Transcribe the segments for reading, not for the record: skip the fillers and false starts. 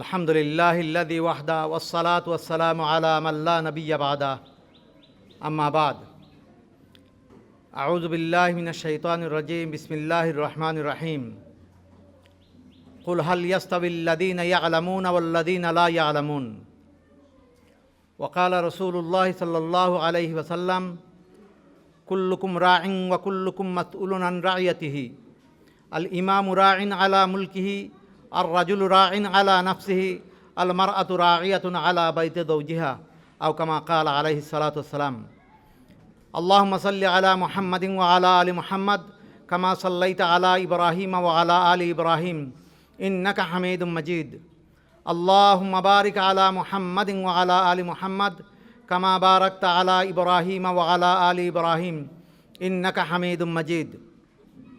আলহামদুলিল্লাহিল্লাযী ওয়াহদা ওয়াসসালাতু ওয়াসসালামু আলা মান লা নাবিয়্যা বা'দা আম্মা বা'দ আউযু বিল্লাহি মিনাশ শাইতানির রাজীম বিসমিল্লাহির রহমানির রহিম কুল হাল ইয়াস্তাবিল্লাযীনা ইয়া'লামুনা ওয়াল্লাযীনা লা ইয়া'লামুন ওয়া ক্বালা রাসূলুল্লাহি সাল্লাল্লাহু আলাইহি ওয়াসাল্লাম কুল্লুকুম রা'ইন ওয়া কুল্লুকুম মাসউলুন আন রা'ইয়াতিহি আল ইমামু রা'ইন আলা মুলকিহি আর রাজুলু রা'ইন আলা নাফসিহি আল মারআতু রা'ইয়াতুন আলা বাইতি যাওজিহা আও কামা ক্বালা আলাইহিস সালাতু ওয়াসসালাম আল্লাহুম্মা সাল্লি আলা মুহাম্মাদিন ওয়া আলা আলি মুহাম্মাদ কামা সাল্লাইতা আলা ইব্রাহিম ওয়া আলা আলি ইব্রাহিম ইন্নাকা হামিদুম মাজিদ আল্লাহুম্মা বারিক আলা মুহাম্মাদিন ওয়া আলা আলি মুহাম্মাদ কামা বারাকতা আলা ইব্রাহিম ওয়া আলা আলি ইব্রাহিম ইন্নাকা হামিদুম মাজিদ।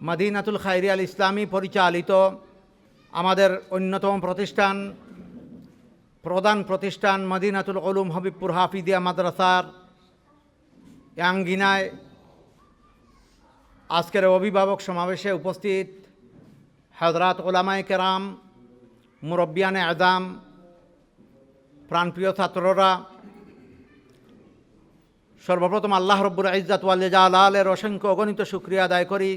মদিনাতুল খায়রিয়া আল ইসলামী পরিচালিত আমাদের অন্যতম প্রধান প্রতিষ্ঠান মদিনাতুল উলুম হবিবপুর হাফিজিয়া মাদ্রাসার আঙ্গিনায় আজকের অভিভাবক সমাবেশে উপস্থিত হযরত উলামায়ে কেরাম, মুরব্বিয়ানে আযম, প্রাণপ্রিয় ছাত্ররা, সর্বপ্রথম আল্লাহ রব্বুল ইজ্জত ওয়াল জালালের অসংখ্য অগণিত শুকরিয়া আদায় করি,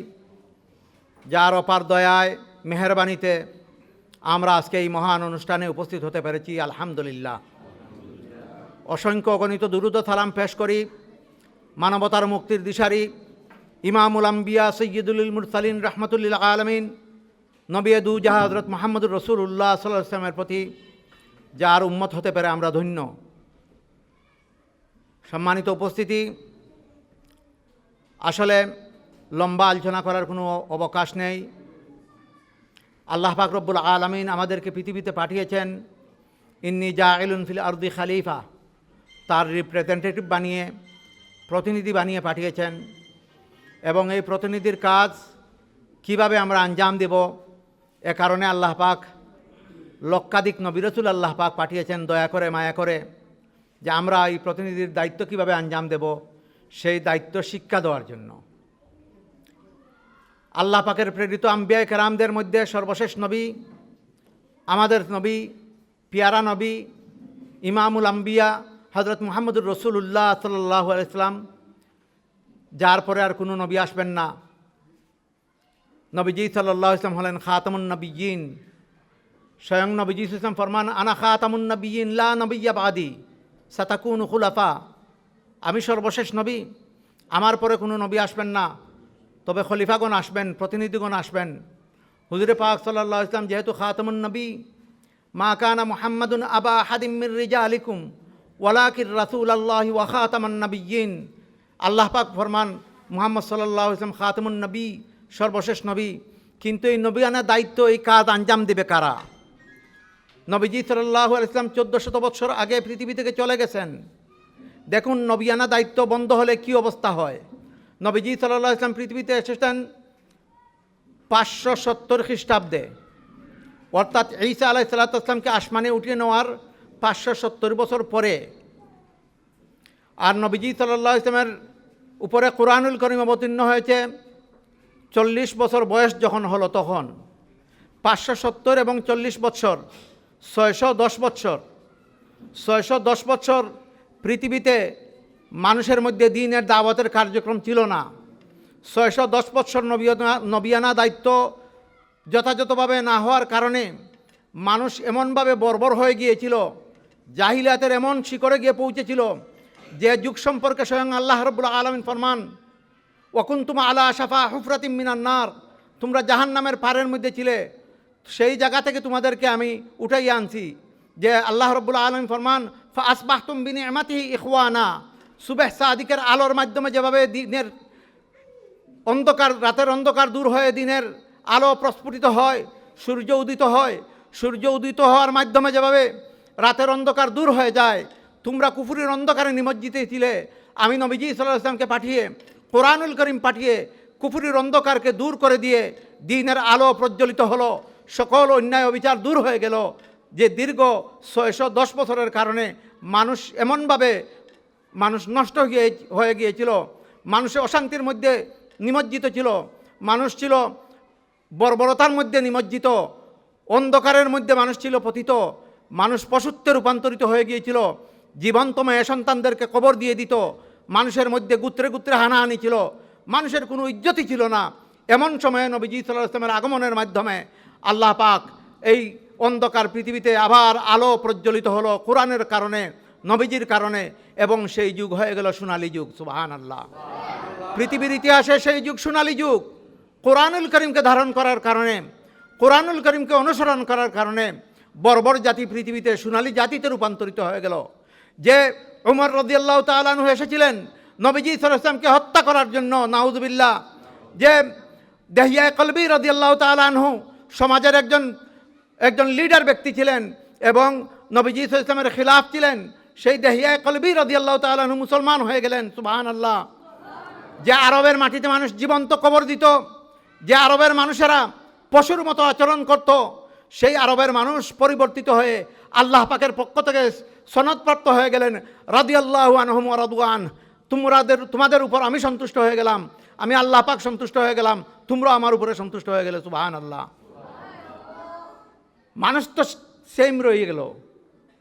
যার অপার দয়ায় মেহেরবানিতে আমরা আজকে এই মহান অনুষ্ঠানে উপস্থিত হতে পেরেছি। আলহামদুলিল্লাহ। অসংখ্য অগণিত দুরূদ ও সালাম পেশ করি মানবতার মুক্তির দিশারি ইমামুল আম্বিয়া সৈয়দুল মুরসালিন রাহমাতুল লিল আলামিন নবী দু জাহান হযরত মুহাম্মদুর রাসূলুল্লাহ সাল্লাল্লাহু আলাইহি ওয়াসাল্লামের প্রতি, যার উম্মত হতে পেরে আমরা ধন্য। সম্মানিত উপস্থিতি, আসলে লম্বা আলোচনা করার কোনো অবকাশ নেই। আল্লাহ পাক রব্বুল আলামিন আমাদেরকে পৃথিবীতে পাঠিয়েছেন ইন্নী জাইলুন ফিল আরদি খলিফা, তার রিপ্রেজেন্টেটিভ বানিয়ে, প্রতিনিধি বানিয়ে পাঠিয়েছেন। এবং এই প্রতিনিধির কাজ কিভাবে আমরা আঞ্জাম দেব, এ কারণে আল্লাহ পাক লক্ষাধিক নবী রাসূল আল্লাহ পাক পাঠিয়েছেন দয়া করে, মায়া করে, যে আমরা এই প্রতিনিধির দায়িত্ব কিভাবে আঞ্জাম দেব, সেই দায়িত্ব শিক্ষা দেওয়ার জন্য। আল্লাহ পাকের প্রেরিত আম্বিয়া কেরামদের মধ্যে সর্বশেষ নবী, আমাদের নবী, পিয়ারা নবী, ইমামুল আম্বিয়া হযরত মুহাম্মদুর রাসূলুল্লাহ সাল্লাল্লাহু আলাইহি ওয়াসাল্লাম, যার পরে আর কোনো নবী আসবেন না। নবীজি সাল্লাল্লাহু আলাইহি ওয়াসাল্লাম হলেন খাতামুন নবিয়্যিন। স্বয়ং নবীজি সাল্লাল্লাহু আলাইহি ওয়াসাল্লাম ফরমান, আনা খাতামুন নবিয়্যিন লা নবিয়্যা বাদি সাতাকুনু খুলাফা। আমি সর্বশেষ নবী, আমার পরে কোনো নবী আসবেন না, তবে খলিফাগণ আসবেন, প্রতিনিধিগণ আসবেন। হুজুরে পাক সাল্লাল্লাহু আলাইহি ওয়াসাল্লাম যেহেতু খাতামুন নবী, মা কানা মুহাম্মাদুন আবা আহাদিম মির রিজালিকুম ওয়ালাকিন রাসূলুল্লাহি ওয়া খাতামান নবিয়্যিন। আল্লাহ পাক ফরমান, মুহাম্মদ সাল্লাল্লাহু আলাইহি ওয়াসাল্লাম খাতামুন নবী, সর্বশেষ নবী, কিন্তু এই নবিয়ানা দায়িত্ব, এই কাজ আঞ্জাম দেবে কারা? নবীজি সাল্লাল্লাহু আলাইহি ওয়াসাল্লাম 1400 বছর আগে পৃথিবী থেকে চলে গেছেন। দেখুন নবিয়ানা দায়িত্ব বন্ধ হলে কি অবস্থা হয়। নবীজি সাল্লাল্লাহু আলাইহি ওয়াসাল্লাম পৃথিবীতে এসেছেন 570 খ্রিস্টাব্দে, অর্থাৎ ঈসা আলাইহিস সালাতু ওয়াসসালামকে আসমানে উঠিয়ে নেওয়ার 570 বছর পরে। আর নবীজি সাল্লাল্লাহু আলাইহি ওয়াসাল্লামের উপরে কোরআনুল কারীম অবতীর্ণ হয়েছে 40 বছর বয়স যখন হলো, তখন 570 এবং 40 বছর 610 বছর। 610 বছর পৃথিবীতে মানুষের মধ্যে দ্বীনের দাওয়াতের কার্যক্রম ছিল না। 610 বছর নবিয়ানা দায়িত্ব যথাযথভাবে না হওয়ার কারণে মানুষ এমনভাবে বর্বর হয়ে গিয়েছিল, জাহিলিয়াতের এমন শিখরে গিয়ে পৌঁছেছিল, যে যুগ সম্পর্কে স্বয়ং আল্লাহ রাব্বুল আলামিন ফরমান, ওয়াকুনতুম আলা শাফা হুফরাতিম মিনান নার, তোমরা জাহান্নামের পাড়ের মধ্যে ছিলে, সেই জায়গা থেকে তোমাদেরকে আমি উঠাইয়া আনছি। যে আল্লাহ রাব্বুল আলামিন ফরমান, ফা আসবাহতুম বিনি'মাতিহি ইখওয়ানা, সুবহ সাদিকের আলোর মাধ্যমে যেভাবে দিনের অন্ধকার, রাতের অন্ধকার দূর হয়ে দিনের আলো প্রস্ফুটিত হয়, সূর্য উদিত হয়, সূর্য উদিত হওয়ার মাধ্যমে যেভাবে রাতের অন্ধকার দূর হয়ে যায়, তোমরা কুফরির অন্ধকারে নিমজ্জিত ছিলে। আমি নবীজি সাল্লাল্লাহু আলাইহি ওয়াসাল্লামকে পাঠিয়ে, কোরআনুল কারীম পাঠিয়ে কুফরির অন্ধকারকে দূর করে দিয়ে দ্বীনের আলো প্রজ্বলিত হলো, সকল অন্যায় অবিচার দূর হয়ে গেল। যে দীর্ঘ 610 বছরের কারণে মানুষ এমনভাবে নষ্ট হয়ে গিয়েছিল, মানুষের অশান্তির মধ্যে নিমজ্জিত ছিল, মানুষ ছিল বর্বরতার মধ্যে নিমজ্জিত, অন্ধকারের মধ্যে মানুষ ছিল পতিত। মানুষ পশুত্বে রূপান্তরিত হয়ে গিয়েছিল, জীবন্ত মেয়ে সন্তানদেরকে কবর দিয়ে দিত, মানুষের মধ্যে গুত্রে গুত্রে হানাহানি ছিল, মানুষের কোনো ইজ্জতই ছিল না। এমন সময়ে নবীজি সাল্লাল্লাহু আলাইহি ওয়াসাল্লামের আগমনের মাধ্যমে আল্লাহ পাক এই অন্ধকার পৃথিবীতে আবার আলো প্রজ্বলিত হলো কোরআনের কারণে, নবীজির কারণে, এবং সেই যুগ হয়ে গেল সোনালী যুগ। সুবহানাল্লাহ। পৃথিবীর ইতিহাসে সেই যুগ সোনালী যুগ। কোরআনুল করিমকে ধারণ করার কারণে, কোরআনুল করিমকে অনুসরণ করার কারণে বর্বর জাতি পৃথিবীতে সোনালী জাতিতে রূপান্তরিত হয়ে গেল। যে উমর রাদিয়াল্লাহু তাআলা আনহু এসেছিলেন নবীজি সাল্লাল্লাহু আলাইহি ওয়াসাল্লামকে হত্যা করার জন্য, নাউযুবিল্লাহ, যে দেহিয়া কলবি রাদিয়াল্লাহু তাআলা আনহু সমাজের একজন লিডার ব্যক্তি ছিলেন এবং নবীজি সাল্লাল্লাহু আলাইহি ওয়াসাল্লামের খিলাফ ছিলেন, সেই দেহিয়া কলবি রাদিয়াল্লাহু তাআলা আনহু মুসলমান হয়ে গেলেন। সুবহানাল্লাহ। যে আরবের মাটিতে মানুষ জীবন্ত কবর দিত, যে আরবের মানুষেরা পশুর মতো আচরণ করত, সেই আরবের মানুষ পরিবর্তিত হয়ে আল্লাহ পাকের পক্ষ থেকে সনদপ্রাপ্ত হয়ে গেলেন। রাদিয়াল্লাহু আনহুম ওয়া রাদু আন, তোমাদের উপর আমি সন্তুষ্ট হয়ে গেলাম, আমি আল্লাহ পাক সন্তুষ্ট হয়ে গেলাম, তোমরা আমার উপরে সন্তুষ্ট হয়ে গেলে। সুবহানাল্লাহ। মানুষ তো সেম রয়ে গেল,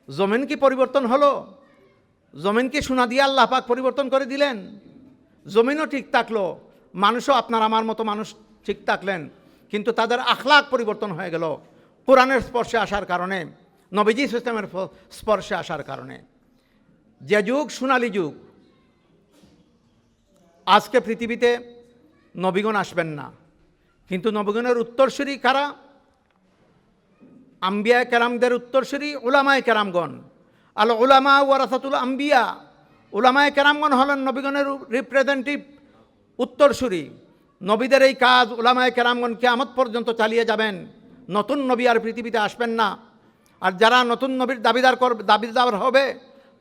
জমিন কি পরিবর্তন হলো? জমিন কি সোনা দিয়ে আল্লাহ পাক পরিবর্তন করে দিলেন? জমিনও ঠিক থাকলো, মানুষও আপনার আমার মতো মানুষ ঠিক থাকলেন, কিন্তু তাদের আখলাক পরিবর্তন হয়ে গেল কোরআনের স্পর্শে আসার কারণে, নবীজি ইসলামের স্পর্শে আসার কারণে। যে যুগ সোনালী যুগ, আজকে পৃথিবীতে নবীগণ আসবেন না, কিন্তু নবীগণের উত্তরসূরি কারা? আম্বিয়া কেরামদের উত্তরসূরি উলামায়ে কেরামগণ। আল উলামা ওয়ারাসাতুল আম্বিয়া, উলামায়ে কেরামগণ হলেন নবীগণের রিপ্রেজেন্টেটিভ, উত্তরসূরি। নবীদের এই কাজ উলামায়ে কেরামগণ কিয়ামত পর্যন্ত চালিয়ে যাবেন। নতুন নবী আর পৃথিবীতে আসবেন না। আর যারা নতুন নবীর দাবিদার হবে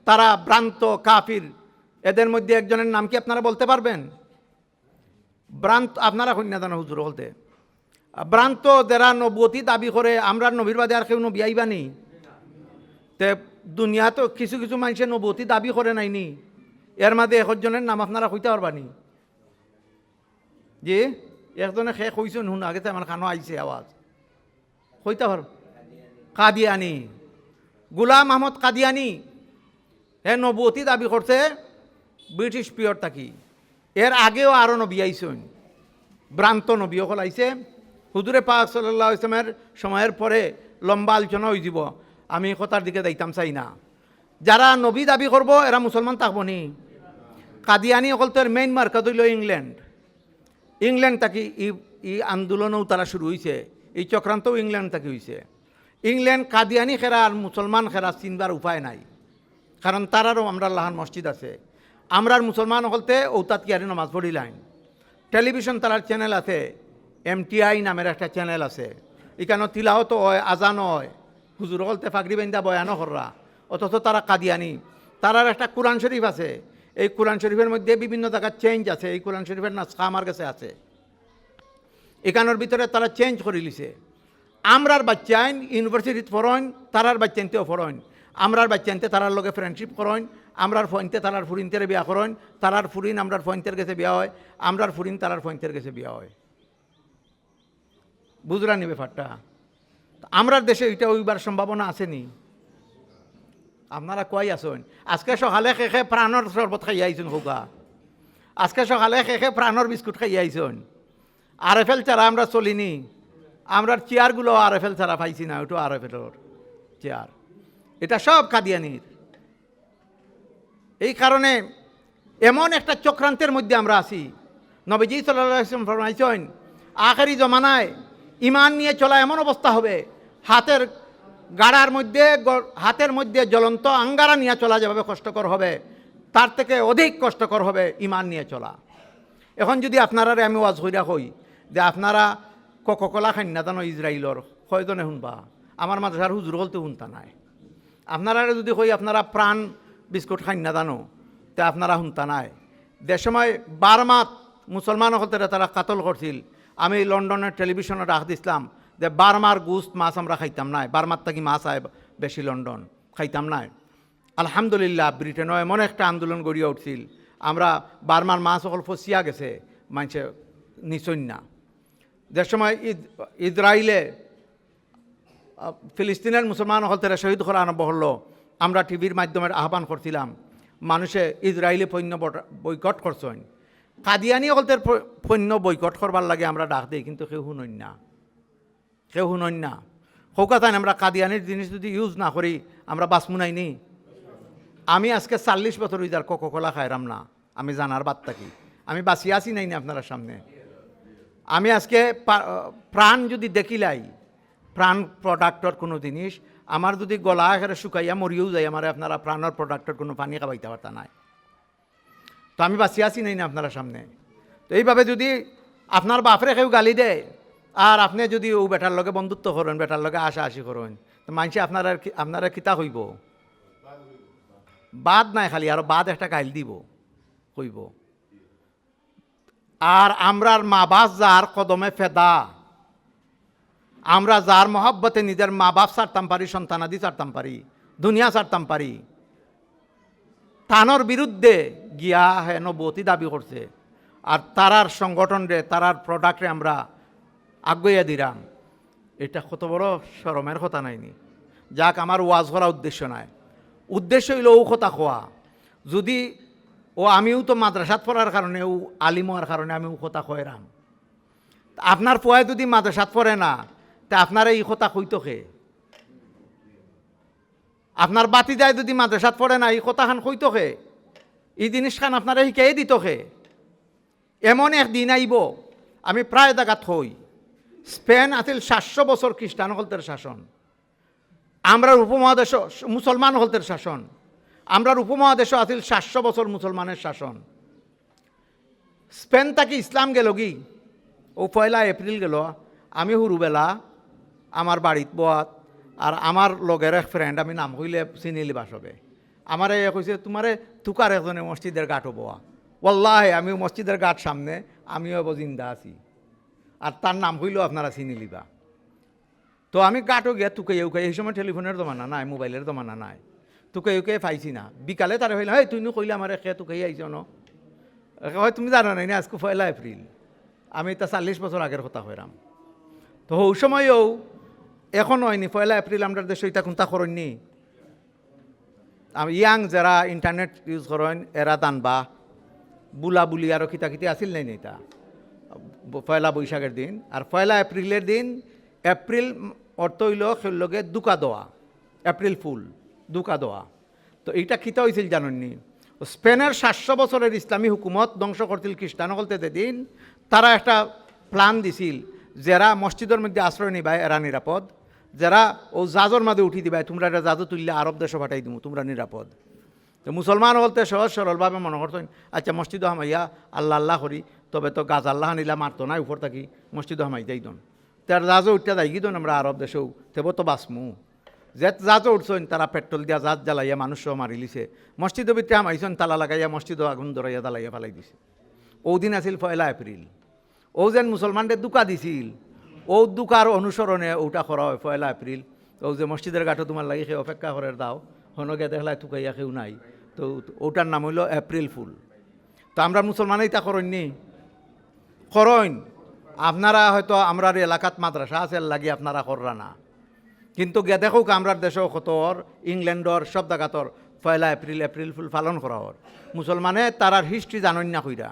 তারা ভ্রান্ত কাফির। এদের মধ্যে একজনের নাম কি আপনারা বলতে পারবেন? আপনারা কন্যা জানা হুজুর বলতে ভ্রান্ত যারা নবুয়তি দাবি করে, আমরা নবীর বাদে আর কেউ নবী আইবানি। তে দুনিয়া তো কিছু কিছু মানুষের নবুয়তি দাবি করে নাইনি, এর মাঝে একজনের নাম আপনারা কইতে পারবানি? যে একজনে শেষ হইছেন, শুন আগে আমার খানো আইছে আওয়াজ, কইতে পার? কাদিয়ানি, গোলাম আহমদ কাদিয়ানি। হে নবুয়তি দাবি করছে ব্রিটিশ পিরিয়ড থাকি। এর আগেও আরও নবী আইছেন, ভ্রান্ত নবী সকল আইছে। হুজুরে পাক সাল্লাল্লাহু আলাইহি ওয়াসাল্লামের সময়ের পরে লম্বা আলোচনা হয়ে যাব, আমি কথার দিকে যাইতাম চাই না। যারা নবী দাবি করব এরা মুসলমান থাকবো নি? কাদিয়ানি অকল তো মেইন মার্কেট হইল ইংল্যান্ড থাকি ই আন্দোলনও তারা শুরু হয়েছে, এই চক্রান্তও ইংল্যান্ড থাকি হয়েছে। ইংল্যান্ড কাদিয়ানি খেরা আর মুসলমান খেরা চিনবার উপায় নাই, কারণ তারারও আমরা লাহান মসজিদ আছে। আমরার মুসলমান হলতে ঔতাত কিয়ারি নমাজ পড়িলাম। টেলিভিশন তারার চ্যানেল আছে, MTI নামের একটা চ্যানেল আছে, এখানে তিলাওত হয়, আজান হয়, হুজুর হলতে ফাগরি বেন্দা বয়ানো কররা, অথচ তারা কাদিয়ানি। তারার একটা কোরআন শরীফ আছে, এই কোরআন শরীফের মধ্যে বিভিন্ন জায়গায় চেঞ্জ আছে, এই কোরআন শরীফের নাস্কা আমার কাছে আছে, এখানোর ভিতরে তারা চেঞ্জ করে লিছে। আমরার বাচ্চাইন ইউনিভার্সিটিত পড়েন, তারার বাচ্চাইনতেও পড়েন। আমরার বাচ্চাইনতে তারার লগে ফ্রেন্ডশিপ করেন, আমরার ফইনতে তারার ফুরিনতে বিয়া করেন, তারার ফুরিন আমরার ফইনতের কাছে বিয়া হয়, আমরার ফুরিন তারার ফইনতের কাছে বিয়া হয়। বুঝরা নিবে ফাট্টা? আমরার দেশে এটা ওইবার সম্ভাবনা আসেনি। আপনারা কই আসেন? আজকে সকালে শেষে প্রাণর শরবত খাই আইছেন হোকা, আজকে সকালে শেষে প্রাণর বিস্কুট খাই আইছেন। RFL ছাড়া আমরা চলিনি, আমরার চেয়ারগুলো RFL ছাড়া পাইছি না, ওইটা RFLর চেয়ার। এটা সব কাদিয়ানির। এই কারণে এমন একটা চক্রান্তের মধ্যে আমরা আছি। নবীজি সাল্লাল্লাহু আলাইহি ওয়াসাল্লাম ফরমাইছেন আখেরি জমানায় ইমান নিয়ে চলা এমন অবস্থা হবে, হাতের মধ্যে জ্বলন্ত আঙ্গারা নিয়ে চলা যেভাবে কষ্টকর হবে, তার থেকে অধিক কষ্টকর হবে ইমান নিয়ে চলা। এখন যদি আপনারা আমি ওয়াজ কইরা কই যে আপনারা কোকোকোলা খান না জানো ইসরায়েলর, কয়জনে শুনবা? আমার মাদ্রাসার হুজুর বলতে শুনতা নাই। আপনারা যদি কই আপনারা প্রাণ বিস্কুট খান না জানো, তে আপনারা শুনতা নাই। যে সময় বার্মাত মুসলমান হতে তারা কাতল করছিল, আমি লন্ডনের টেলিভিশনে ডাক দিছিলাম যে বার্মার গুস্ত মাছ আমরা খাইতাম নাই, বার্মার থাকি মাছ আয় বেশি লন্ডন খাইতাম নাই। আলহামদুলিল্লাহ ব্রিটেনও এমন একটা আন্দোলন গড়িয়ে উঠছিল, আমরা বার্মার মাছ সকল ফসিয়া গেছে, মানুষে নিচন না। যে সময় ইসরায়েলে ফিলিস্তিনের মুসলমান হলতে শহীদ করা আরম্ভ হলো, আমরা টিভির মাধ্যমে আহ্বান করছিলাম, মানুষে ইসরায়েলি পণ্য বয়কট করছেন। কাদিয়ানি হলতের পণ্য বয়কট করবার লাগে আমরা ডাক দিই, কিন্তু কেউ শুনন না, কেউ শুনন না। সৌকাতান আমরা কাদিয়ানির জিনিস যদি ইউজ না করি আমরা বাঁচমু নাইনি। আমি আজকে 40 বছর ইজার কোকোকোলা খাইরাম না, আমি জানার বার্তা কি, আমি বাঁচিয়ে আসি নাই না আপনারা সামনে। আমি আজকে প্রাণ যদি দেখিলাই, প্রাণ প্রোডাক্টর কোনো জিনিস আমার যদি গলা এখানে শুকাইয়া মরিয়েও যায়, আমার আপনারা প্রাণর প্রোডাক্টর কোনো পানি খাওয়াইতে পারতা নাই। তো আমি বাঁচিয়ে আসি নাই না আপনারা সামনে। তো এইভাবে যদি আপনার বাপরে কেউ গালি দেয় আর আপনি যদি ও বেটার লগে বন্ধুত্ব করেন, বেটার লগে আশা আশি করেন, তো মানুষে আপনারা কিতা হইব? বাদ নাই খালি, আর বাদ একটা গাইল দিব হইব। আর আমরার মা বাপ যার কদমে ফেদা, আমরা যার মহব্বতে নিজের মা বাপ ছাড়তাম পারি, সন্তানাদি ছাড়তাম পারি, দুনিয়া ছাড়তাম পারি, তানোর বিরুদ্ধে গিয়া হেন বতি দাবি করছে, আর তারার সংগঠনরে তারার প্রোডাক্টে আমরা আগুইয়া দিলাম। এটা কত বড় শরমের কথা নাইনি? যাক, আমার ওয়াজ করা উদ্দেশ্য নাই, উদ্দেশ্য হইল ও কথা খোয়া। যদি আমিও তো মাদ্রাসাত পড়ার কারণে, ও আলিম হওয়ার কারণে আমি ও কথা খয়রাম। আপনার পোয়ায় যদি মাদ্রাসাত পড়ে না, তা আপনারা এই কথা কইতো খে? আপনার বাতি যায় যদি মাদ্রাসাত পড়ে না, এই কথাখান কইতো খে? এই জিনিসখান আপনারা শিখাই দিত খে? এমন একদিন আইব, আমি প্রায় জায়গাত হই, স্পেন আছিল 700 বছর খ্রিস্টান হলতের শাসন, আমরা উপমহাদেশ মুসলমান হলতের শাসন, আমরা উপমহাদেশ আছিল 700 বছর মুসলমানের শাসন। স্পেন তাকে ইসলাম গেল কি ও 1 এপ্রিল গেল, আমি হুরুবেলা আমার বাড়িত বোয়াত, আর আমার লগের এক ফ্রেন্ড, আমি নাম কইলে চিনি লিবাস হবে, আমার এ কইছে তোমারে তুকার একজনে মসজিদের গাঁটও বোয়া। ওয়াল্লাহি আমি মসজিদের গাঁট সামনে, আমিও জিন্দা আছি, আর তার নাম হইলেও আপনারা চিনি লিবা। তো আমি গাঁটও গিয়া তুকাই উকাই, এই সময় টেলিফোনের জমানা নাই, মোবাইলের জমানা নাই, তুকাই উকাই পাইছি না। বিকালে তারা হইলে, তুই কইলে আমার একে তুকাই আইছ ন, হয় তুমি জানো নাই না আজকে 1 এপ্রিল, আমি তা 40 বছর আগের কথা হইরাম। তো ওই সময়ও এখন হয়নি 1 এপ্রিল আমরা দেশে এটা কোনটা করেননি। ইয়াং যারা ইন্টারনেট ইউজ করেন এরা দানবা বুলা বুলি আরও কিতা কিতা আসিল নাই এটা 1 বৈশাখের দিন। আর 1 এপ্রিলের দিন, এপ্রিল অর্থ হইল সেলগে দুকা দেওয়া, এপ্রিল ফুল দুকা দেওয়া। তো এইটা কিতা হয়েছিল জানেননি? স্পেনের 700 বছরের ইসলামী হুকুমত ধ্বংস করছিল খ্রিস্টান হলতে দিন, তারা একটা প্ল্যান দিছিল, যারা মসজিদের মধ্যে আশ্রয় নিবায় এরা নিরাপদ, যারা ও জাজর মাঝে উঠি দিবাই তোমরা এটা জাজু তুললে আরব দেশে পাঠাই দিব, তোমরা নিরাপদ। তো মুসলমান বলতে সহজ সরলভাবে মনে করতেন, আচ্ছা মসজিদও হামাইয়া আল্লাহ আল্লাহ করি, তবে তো গাছ আল্লাহ নিলা মারতো না, উপর থাকি মসজিদও হামাই যাই দন, তার জাজও উঠতে যাই গিদন আমরা আরব দেশেও, তেব তো বাঁচমু। যে জাজও উঠছেন তারা পেট্রোল দিয়া জাজ জ্বালাইয়া মানুষও মারি লিছে, মসজিদের ভিতরে হামাইছেন তালা লাগাইয়া মসজিদও আগুন ধরাইয়া জ্বালাইয়া ফেলাই দিছে। ও দিন আছিল 1 এপ্রিল। ও যেন মুসলমানদের দুকা দিছিল, ও দুকার অনুসরণে ওটা করা হয় 1 এপ্রিল। তো যে মসজিদের গাঁটো তোমার লাগে সে অপেক্ষা করে দাও, হনকে দেখলাই তুকাইয়া কেউ নাই, তো ওটার নাম হইল এপ্রিল ফুল। তো আমরা মুসলমানই তা করেননি, করেন আপনারা হয়তো আমরা এলাকাত মাদ্রাসা আছে লাগি আপনারা কররা না, কিন্তু গে দেখো আমরা দেশও কতর ইংল্যান্ডর সব জায়গাতর 1 এপ্রিল এপ্রিল ফুল পালন করা হর। মুসলমানে তারার হিস্ট্রি জানন না কইরা,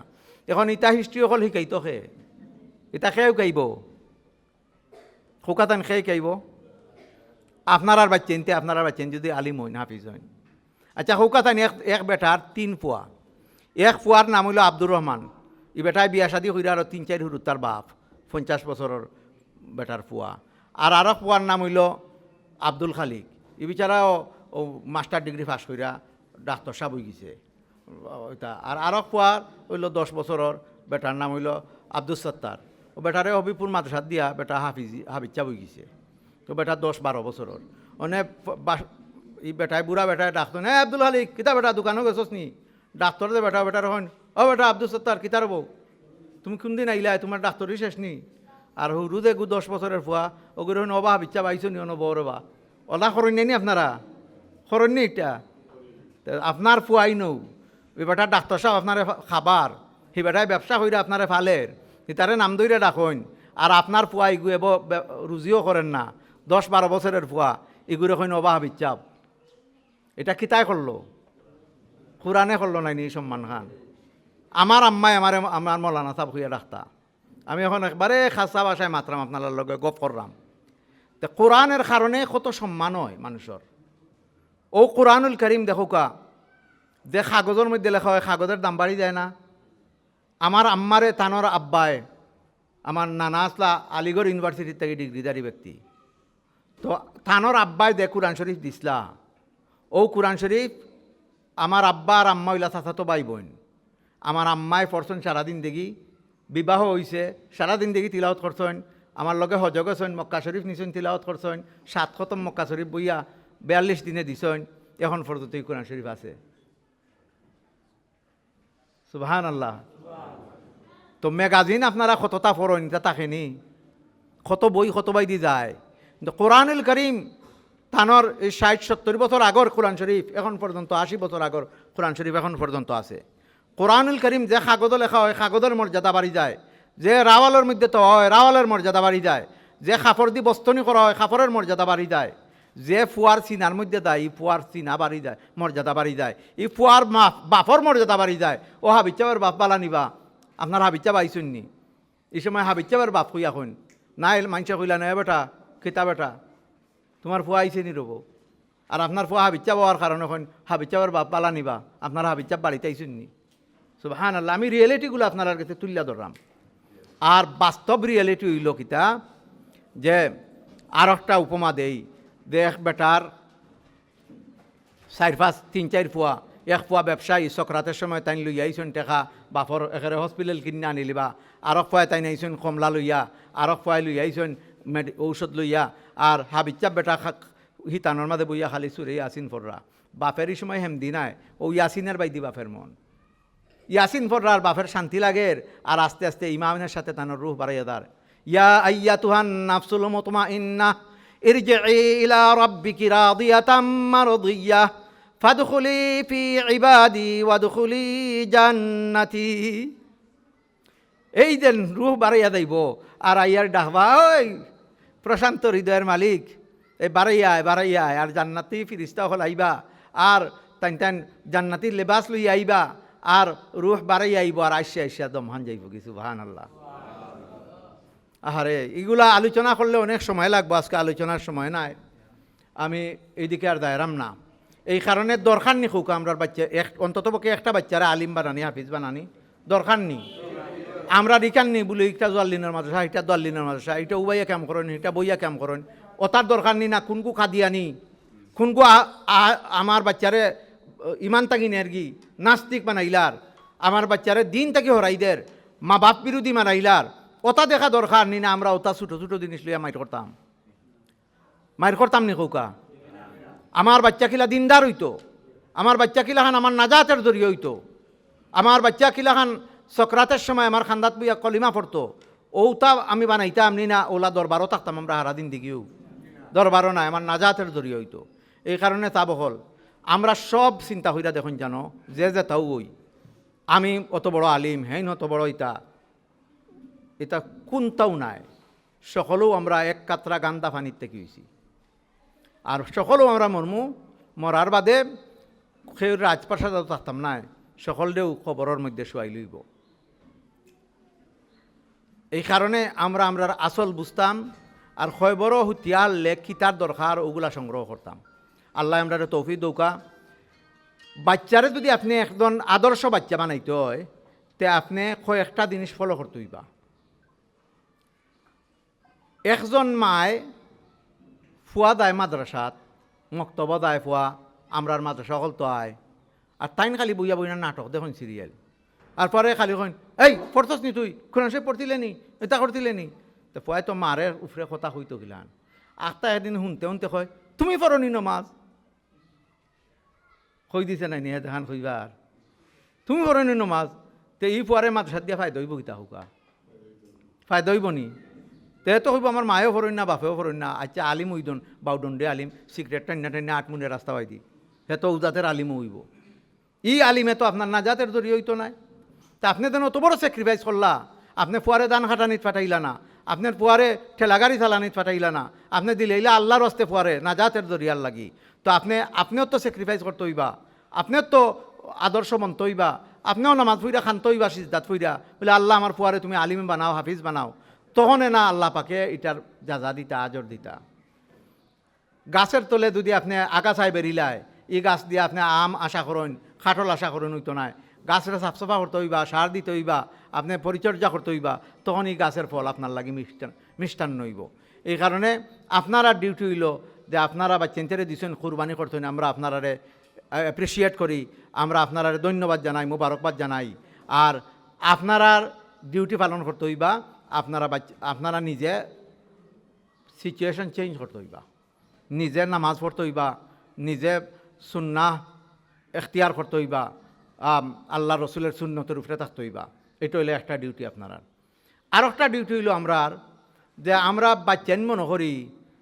এখন ইটা হিস্ট্রি অকল শিকাইতো খে, এটা খেয়েও কাইব খোকাতান খেয়ে কাইব আপনার বাচ্চেন, আপনার বাচ্চেন যদি আলিম হইন হাফিজ হইন। আচ্ছা খোকাতান এক বেটার 3 ফুয়া, এক ফুয়ার নাম হইল আব্দুর রহমান, ই বেটায় বিয়া শাদি হইরা আরও 3-4 হুরুত তার বাপ 50 বছরের বেটার ফুয়া। আর আরো ফুয়ার নাম হইল আব্দুল খালিক, ই বিচারাও ও মাস্টার ডিগ্রি পাস কইরা ডাক্তার সাহেব হয়ে গেছে ওইটা। আর আরো ফুয়ার হইল 10 বছরের বেটার নাম হইল আব্দুল সত্তার, ও বেটারে হবিপুর মাদ্রাসাত দিয়া বেটা হাফিজা হয়ে গেছে। তো বেটা 10-12 বছরের অনেক ই বেটায় বুড়া বেটায় ডাক্তার, হ্যাঁ আব্দুল খালিক কিতা বেটা দোকানও গেছস নি? ডাক্তার যে বেটার হন, ও বেটা আব্দুল সত্তার কিতার বউ, তুমি কোনদিন আইলা, তোমার ডাক্তারই শেষ নি? আর হুরু যে 10 বছরের ফুয়া ওগুলো হন অবা হাবিচ্ছা পাইছো নি অন বড় বা ওলা করেন নি আপনারা, করেন নি? এটা আপনার ফুয়াই নৌ ওই বেটা ডাক্তার সাহেব আপনার খাবার, সেই বেটায় ব্যবসা কইরা আপনারে ফালের, তারে নাম ধরে ডাকেন। আর আপনার ফুয়াই গুয়ে রুজিও করেন না, 10-12 বছরের ফুয়া এগুলো কইন অবাহ বিচ্ছাপ। এটা কিতায় করলো? কোরআনে করলো নাইনি সম্মান খান। আমার আম্মাই আমার মৌলানা সাহেব হইয়া রাখতা। আমি এখন একবারে খাসা ভাষায় মাত্রাম আপনার লগে গপ করলাম। তো কোরআনের কারণে কত সম্মান হয় মানুষের। ও কোরআনুল করিম দেখোকা, যে কাগজের মধ্যে লেখা হয় কাগজের দাম বাড়ি যায় না। আমার আম্মারে তানোর আব্বায়, আমার নানা আসলা আলিগড় ইউনিভার্সিটির থেকে ডিগ্রিধারী ব্যক্তি, তো তানোর আব্বায় দে কোরআন শরীফ দিসলা। ও কোরআন শরীফ আমার আব্বা আর আম্মা হইলা চাচাতো ভাই বোন। আমার আম্মায় পড়ছেন সারাদিন দেখি, বিবাহ হয়েছে সারাদিন দেখি তিলাওয়াত করছেন। আমার লগে হজ গেছেন, মক্কা শরীফ নিছেন, তিলাওয়াত করছেন। 7 খতম মক্কা শরীফ বইয়া 42 দিনে দিছেন। এখন পর্যন্ত এই কোরআন শরীফ আছে। সুবহানাল্লাহ। তো ম্যাগাজিন আপনারা কতটা পড়েন তা তাকেনি, কত বই কত বই দিয়ে যায়। কিন্তু কোরআনুল করিম তানোর এই 60-70 বছর আগর কোরআন শরীফ এখন পর্যন্ত, 80 বছর আগর কোরআন শরীফ এখন পর্যন্ত আছে। কোরআনুল করিম যে কাগজে লেখা হয় কাগজের মর্যাদা বাড়ি যায়, যে রাওয়ালের মধ্যে তো হয় রাওয়ালের মর্যাদা বাড়ি যায়, যে খাফর দিয়ে বস্তনি করা হয় খাফরের মর্যাদা বাড়ি যায়, যে ফুয়ার চিনার মধ্যে দেয় এই ফুয়ার চিনা বাড়ি যায়, মর্যাদা বাড়ি যায়, এই ফুয়ার বাপর মর্যাদা বাড়ি যায়। ও হাবিচাবের বাপ বালা নিবা, আপনার হাবিচাব আইসুননি এই সময় হাবিচাবের বাপ কইয়া কইন না, মানুষে কইলা নয় বেটা কিতা বেটা তোমার ফুয়া আইসে নি রব। আর আপনার ফুয়া হাবিচাব হওয়ার কারণে কইন হাবিচাবের বাপ বালা নিবা, আপনার হাবিচাব বাড়িতে আইসুননি। সুবহানাল্লাহ। আমি রিয়েলিটিগুলো আপনার কাছে তুলিয়া ধরলাম। আর বাস্তব রিয়েলিটি হইল কিতা, যে আর একটা উপমা দেই, দেখ বেটার 4-5-3-4 ফুয়া, এক ফুয়া ব্যবসায়ী সক্রাতের সময় তাই লইয়া আইসন টেকা বাপর এখানে হসপিটাল কিনে আনিলিবা, আরক ফুয়ায় তাই আইসন কমলা লইয়া, আরক ফুয়ায় লইয়া আইসন ঔষধ লইয়া, আর হাবিচাপ বেটা হিতানোর মাঝে বইয়া খালি চুরে ইয়াসিন ফররা। বাপের এই সময় হেমদি নাই, ও ইয়াসিনের বাইদি বাপের মন। ইয়াসিন ফররার বাপের শান্তি লাগের, আর আস্তে আস্তে ইমামের সাথে তানোর রুহ বাড়াইয়া দার। ইয়া আইয়াতুহান নাফসুল মুতমাইন্নাহ ইরজিই ইলা রাব্বিকি রাদিয়াতাম মারদিয়াহ ফাদখুলি ফি ইবাদি ওয়াদখুলি জান্নাতি। এই দেন রুহ বাড়াইয়া যাইব, আর আইয়ার ডাকবা, ওই প্রশান্ত হৃদয়ের মালিক, এই বাড়াইয়ায় বাড়াইয়ায়, আর জান্নাতি ফিরিস্তা হল আইবা, আর তাই তাই জান্নাতি লেবাস লই আইবা, আর রুহ বাড়াইয়া আইব, আর আইসা দমহান যাইব কিছু। সুবহানাল্লাহ। আহারে এগুলা আলোচনা করলে অনেক সময় লাগবো, আজকে আলোচনার সময় নাই, আমি এইদিকে আর দায়রাম না। এই কারণে দরকার নি খুক আমরা বাচ্চা অন্তত পক্ষে একটা বাচ্চারা আলিম বানানি হাফিজ বানানি দরকার নি। আমরা রিকান নি বলে একটা জল্লিনের মাদ্রাসা, এটা দল্লিনের মাদ্রাসা, এটা উবাইয়া কাম করেন, এটা বইয়া কাম করেন, ওটার দরকার নি না। কোনকু খাদিয়ানি কোনকু আমার বাচ্চারে ইমান তাকি নেরগি নাস্তিক বানাইলার, আমার বাচ্চারে দিন তাকি হরাইদের মা বাপ বিরোধী মারাইলার, ওটা দেখা দরকার নি না। আমরা ওটা ছোটো ছোটো জিনিস লইয়া মাইর করতাম নি কৌকা। আমার বাচ্চা কিলা দিনদার হইতো, আমার বাচ্চা কিলাখান আমার নাজাতের জড়িয়ে হইতো, আমার বাচ্চা কিলাখান সক্রাতের সময় আমার খান্দাত বইয়া কলিমা পড়তো, ওটা আমি বানাইতাম নি না। ওলা দরবারও থাকতাম আমরা হারাদিন দিকেও, দরবারও নাই, আমার নাজাতের জড়িয়ে হইতো। এই কারণে তা বহল আমরা সব চিন্তা হইরা দেখুন জানো, যে তাও ওই আমি অত বড় আলিম হ্যাঁ অত বড় এটা কোনটাও নাই। সকলেও আমরা এক কাতরা গান্দা পানির থেকে হয়েছি, আর সকলেও আমরা মরার বাদে সেই রাজপ্রাসাদও থাকতাম নাই, সকলেও খবরের মধ্যে শোয়াই লইব। এই কারণে আমরা আসল বুঝতাম, আর হয় বড় হুতিয়ার লেখ কিতার দরকার ওগুলা সংগ্রহ করতাম। আল্লাহ আমরা তৌফিক দৌকা। বাচ্চারে যদি আপনি একজন আদর্শ বাচ্চা বানাইতে হয়, তে আপনি কয়েকটা জিনিস ফলো করতে হইবা। একজন মায় ফুয়া দেয় মাদ্রাসাত, মক্তব দেয় ফুয়া, আমরার মাদ্রাসা হল তো আয়, আর তাইন খালি বইয়া বইনা নাটক দেখুন সিরিয়াল, আর পরে খালি কইন এই পড়তস নি তুই কোরআন শরীফ পড়তিলে নি এটা করতিলে নি। তো ফুয়াই তো মারে উফরে কথা হইতো গিলান, আখতা এদিন শুনতে কয় তুমি পড়ো নি নমাজ, কই দিছে নাই নিয়ে দেখান কইবার তুমি পড়ো নি নমাজ। তো এই ফুয়ারে মাদ্রাসাত দিয়া ফায়দা হইব কিতা হুকা, ফায়দা হইব নি? তে তো হইব আমার মায়েও ফরইন না বাপেও ফরইন না। আচ্ছা আলিম হইদন বাউদণ্ডে আলিম, সিগারেট টান্না আটমুনে রাস্তা পাই দি, হে তো উজাতের আলিমও হইব। ই আলিমে তো আপনার নাজাতের জড়িয়ে হইতো নাই। তা আপনি যেন অত বড় স্যাক্রিফাইস করলা, আপনি ফুয়ারে দান খাটানিত ফাটাইলা না, আপনার পুয়ারে ঠেলাগাড়ি চালানিত ফাটাইলা না, আপনি দিলেইলা আল্লাহর হস্তে পুয়ারে নাজাতের দরিয়ার লাগি। তো আপনিও তো স্যাক্রিফাইস করতে হইবা, আপনিও তো আদর্শ মন্ত হইবা, আপনিও নামাজ ফুইরা খান্ত হইবা সিজদাত ফুইরা বলে আল্লাহ আমার পুয়ারে তুমি আলিম বানাও, হাফিজ বানাও। তখনে না আল্লাহ পাকে এটার যাজা দিতা, আজর দিতা। গাছের তলে যদি আপনি আগাছাই বেরিলায়, এই গাছ দিয়ে আপনি আম আশা করেন, খাটল আশা করেন হইতো নাই। গাছটা সাফসফা করতে হইবা, সার দিতে হইবা, আপনি পরিচর্যা করতে হইবা, তখন এই গাছের ফল আপনার লাগে মিষ্টান্ন হইব। এই কারণে আপনারা ডিউটি হইল যে আপনারা বা চিন্তারে দিচ্ছেন কুরবানি করতে হইন, আমরা আপনারারে অ্যাপ্রিসিয়েট করি, আমরা আপনারারে ধন্যবাদ জানাই, মোবারকবাদ জানাই। আর আপনারার ডিউটি পালন করতে হইবা, আপনারা নিজে সিচুয়েশন চেঞ্জ করতে হইবা, নিজে নামাজ পড়তে হইবা, নিজে সুন্নাহ এখতিয়ার করতে হইবা, আল্লাহ রসুলের সুন্নতের উপরে থাকতে হইবা। এটা হইলে একটা ডিউটি আপনার। আর একটা ডিউটি হইল আমরা যে আমরা বাচ্চা মনে করি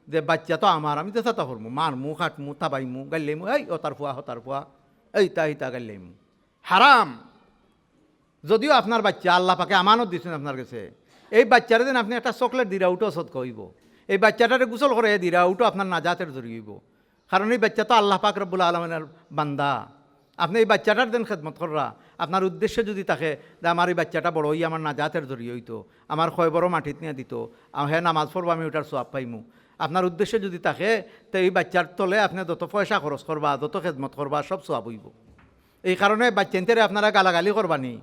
যে বাচ্চা তো আমার, আমি তো চাতা করবো, মারমু খাটমু তাবাইমু গাইলেমু, এই অতার ফুয়া এইতা এইতা গাইলেমু। হারাম। যদিও আপনার বাচ্চা আল্লাহ পাকে আমানত দিচ্ছেন আপনার কাছে, এই বাচ্চারা যেন আপনি একটা চকলেট দিরা উঠো সৎ কইব, এই বাচ্চাটারে গোসল করে দিরা উঠো আপনার নাজাতের জড়িয়ে হইব। কারণ এই বাচ্চা তো আল্লাহ পাক রব্বুল আলমিনের বান্দা। আপনি এই বাচ্চাটার দেন খেদমত কররা, আপনার উদ্দেশ্য যদি থাকে যে আমার এই বাচ্চাটা বড় হই আমার নাজাতের জড়িয়ে হইতো, আমার ক্ষয় বড় মাটিত নিয়ে দিত, হ্যাঁ নামাজ পড়বো, আমি ওটার সোয়াব পাইমু। আপনার উদ্দেশ্য যদি থাকে তো এই বাচ্চার তলে আপনি যত পয়সা খরচ করবা, যত খেদমত করবা, সব সোয়াব হইব। এই কারণে বাচ্চান্তারে আপনারা গালাগালি করবানি।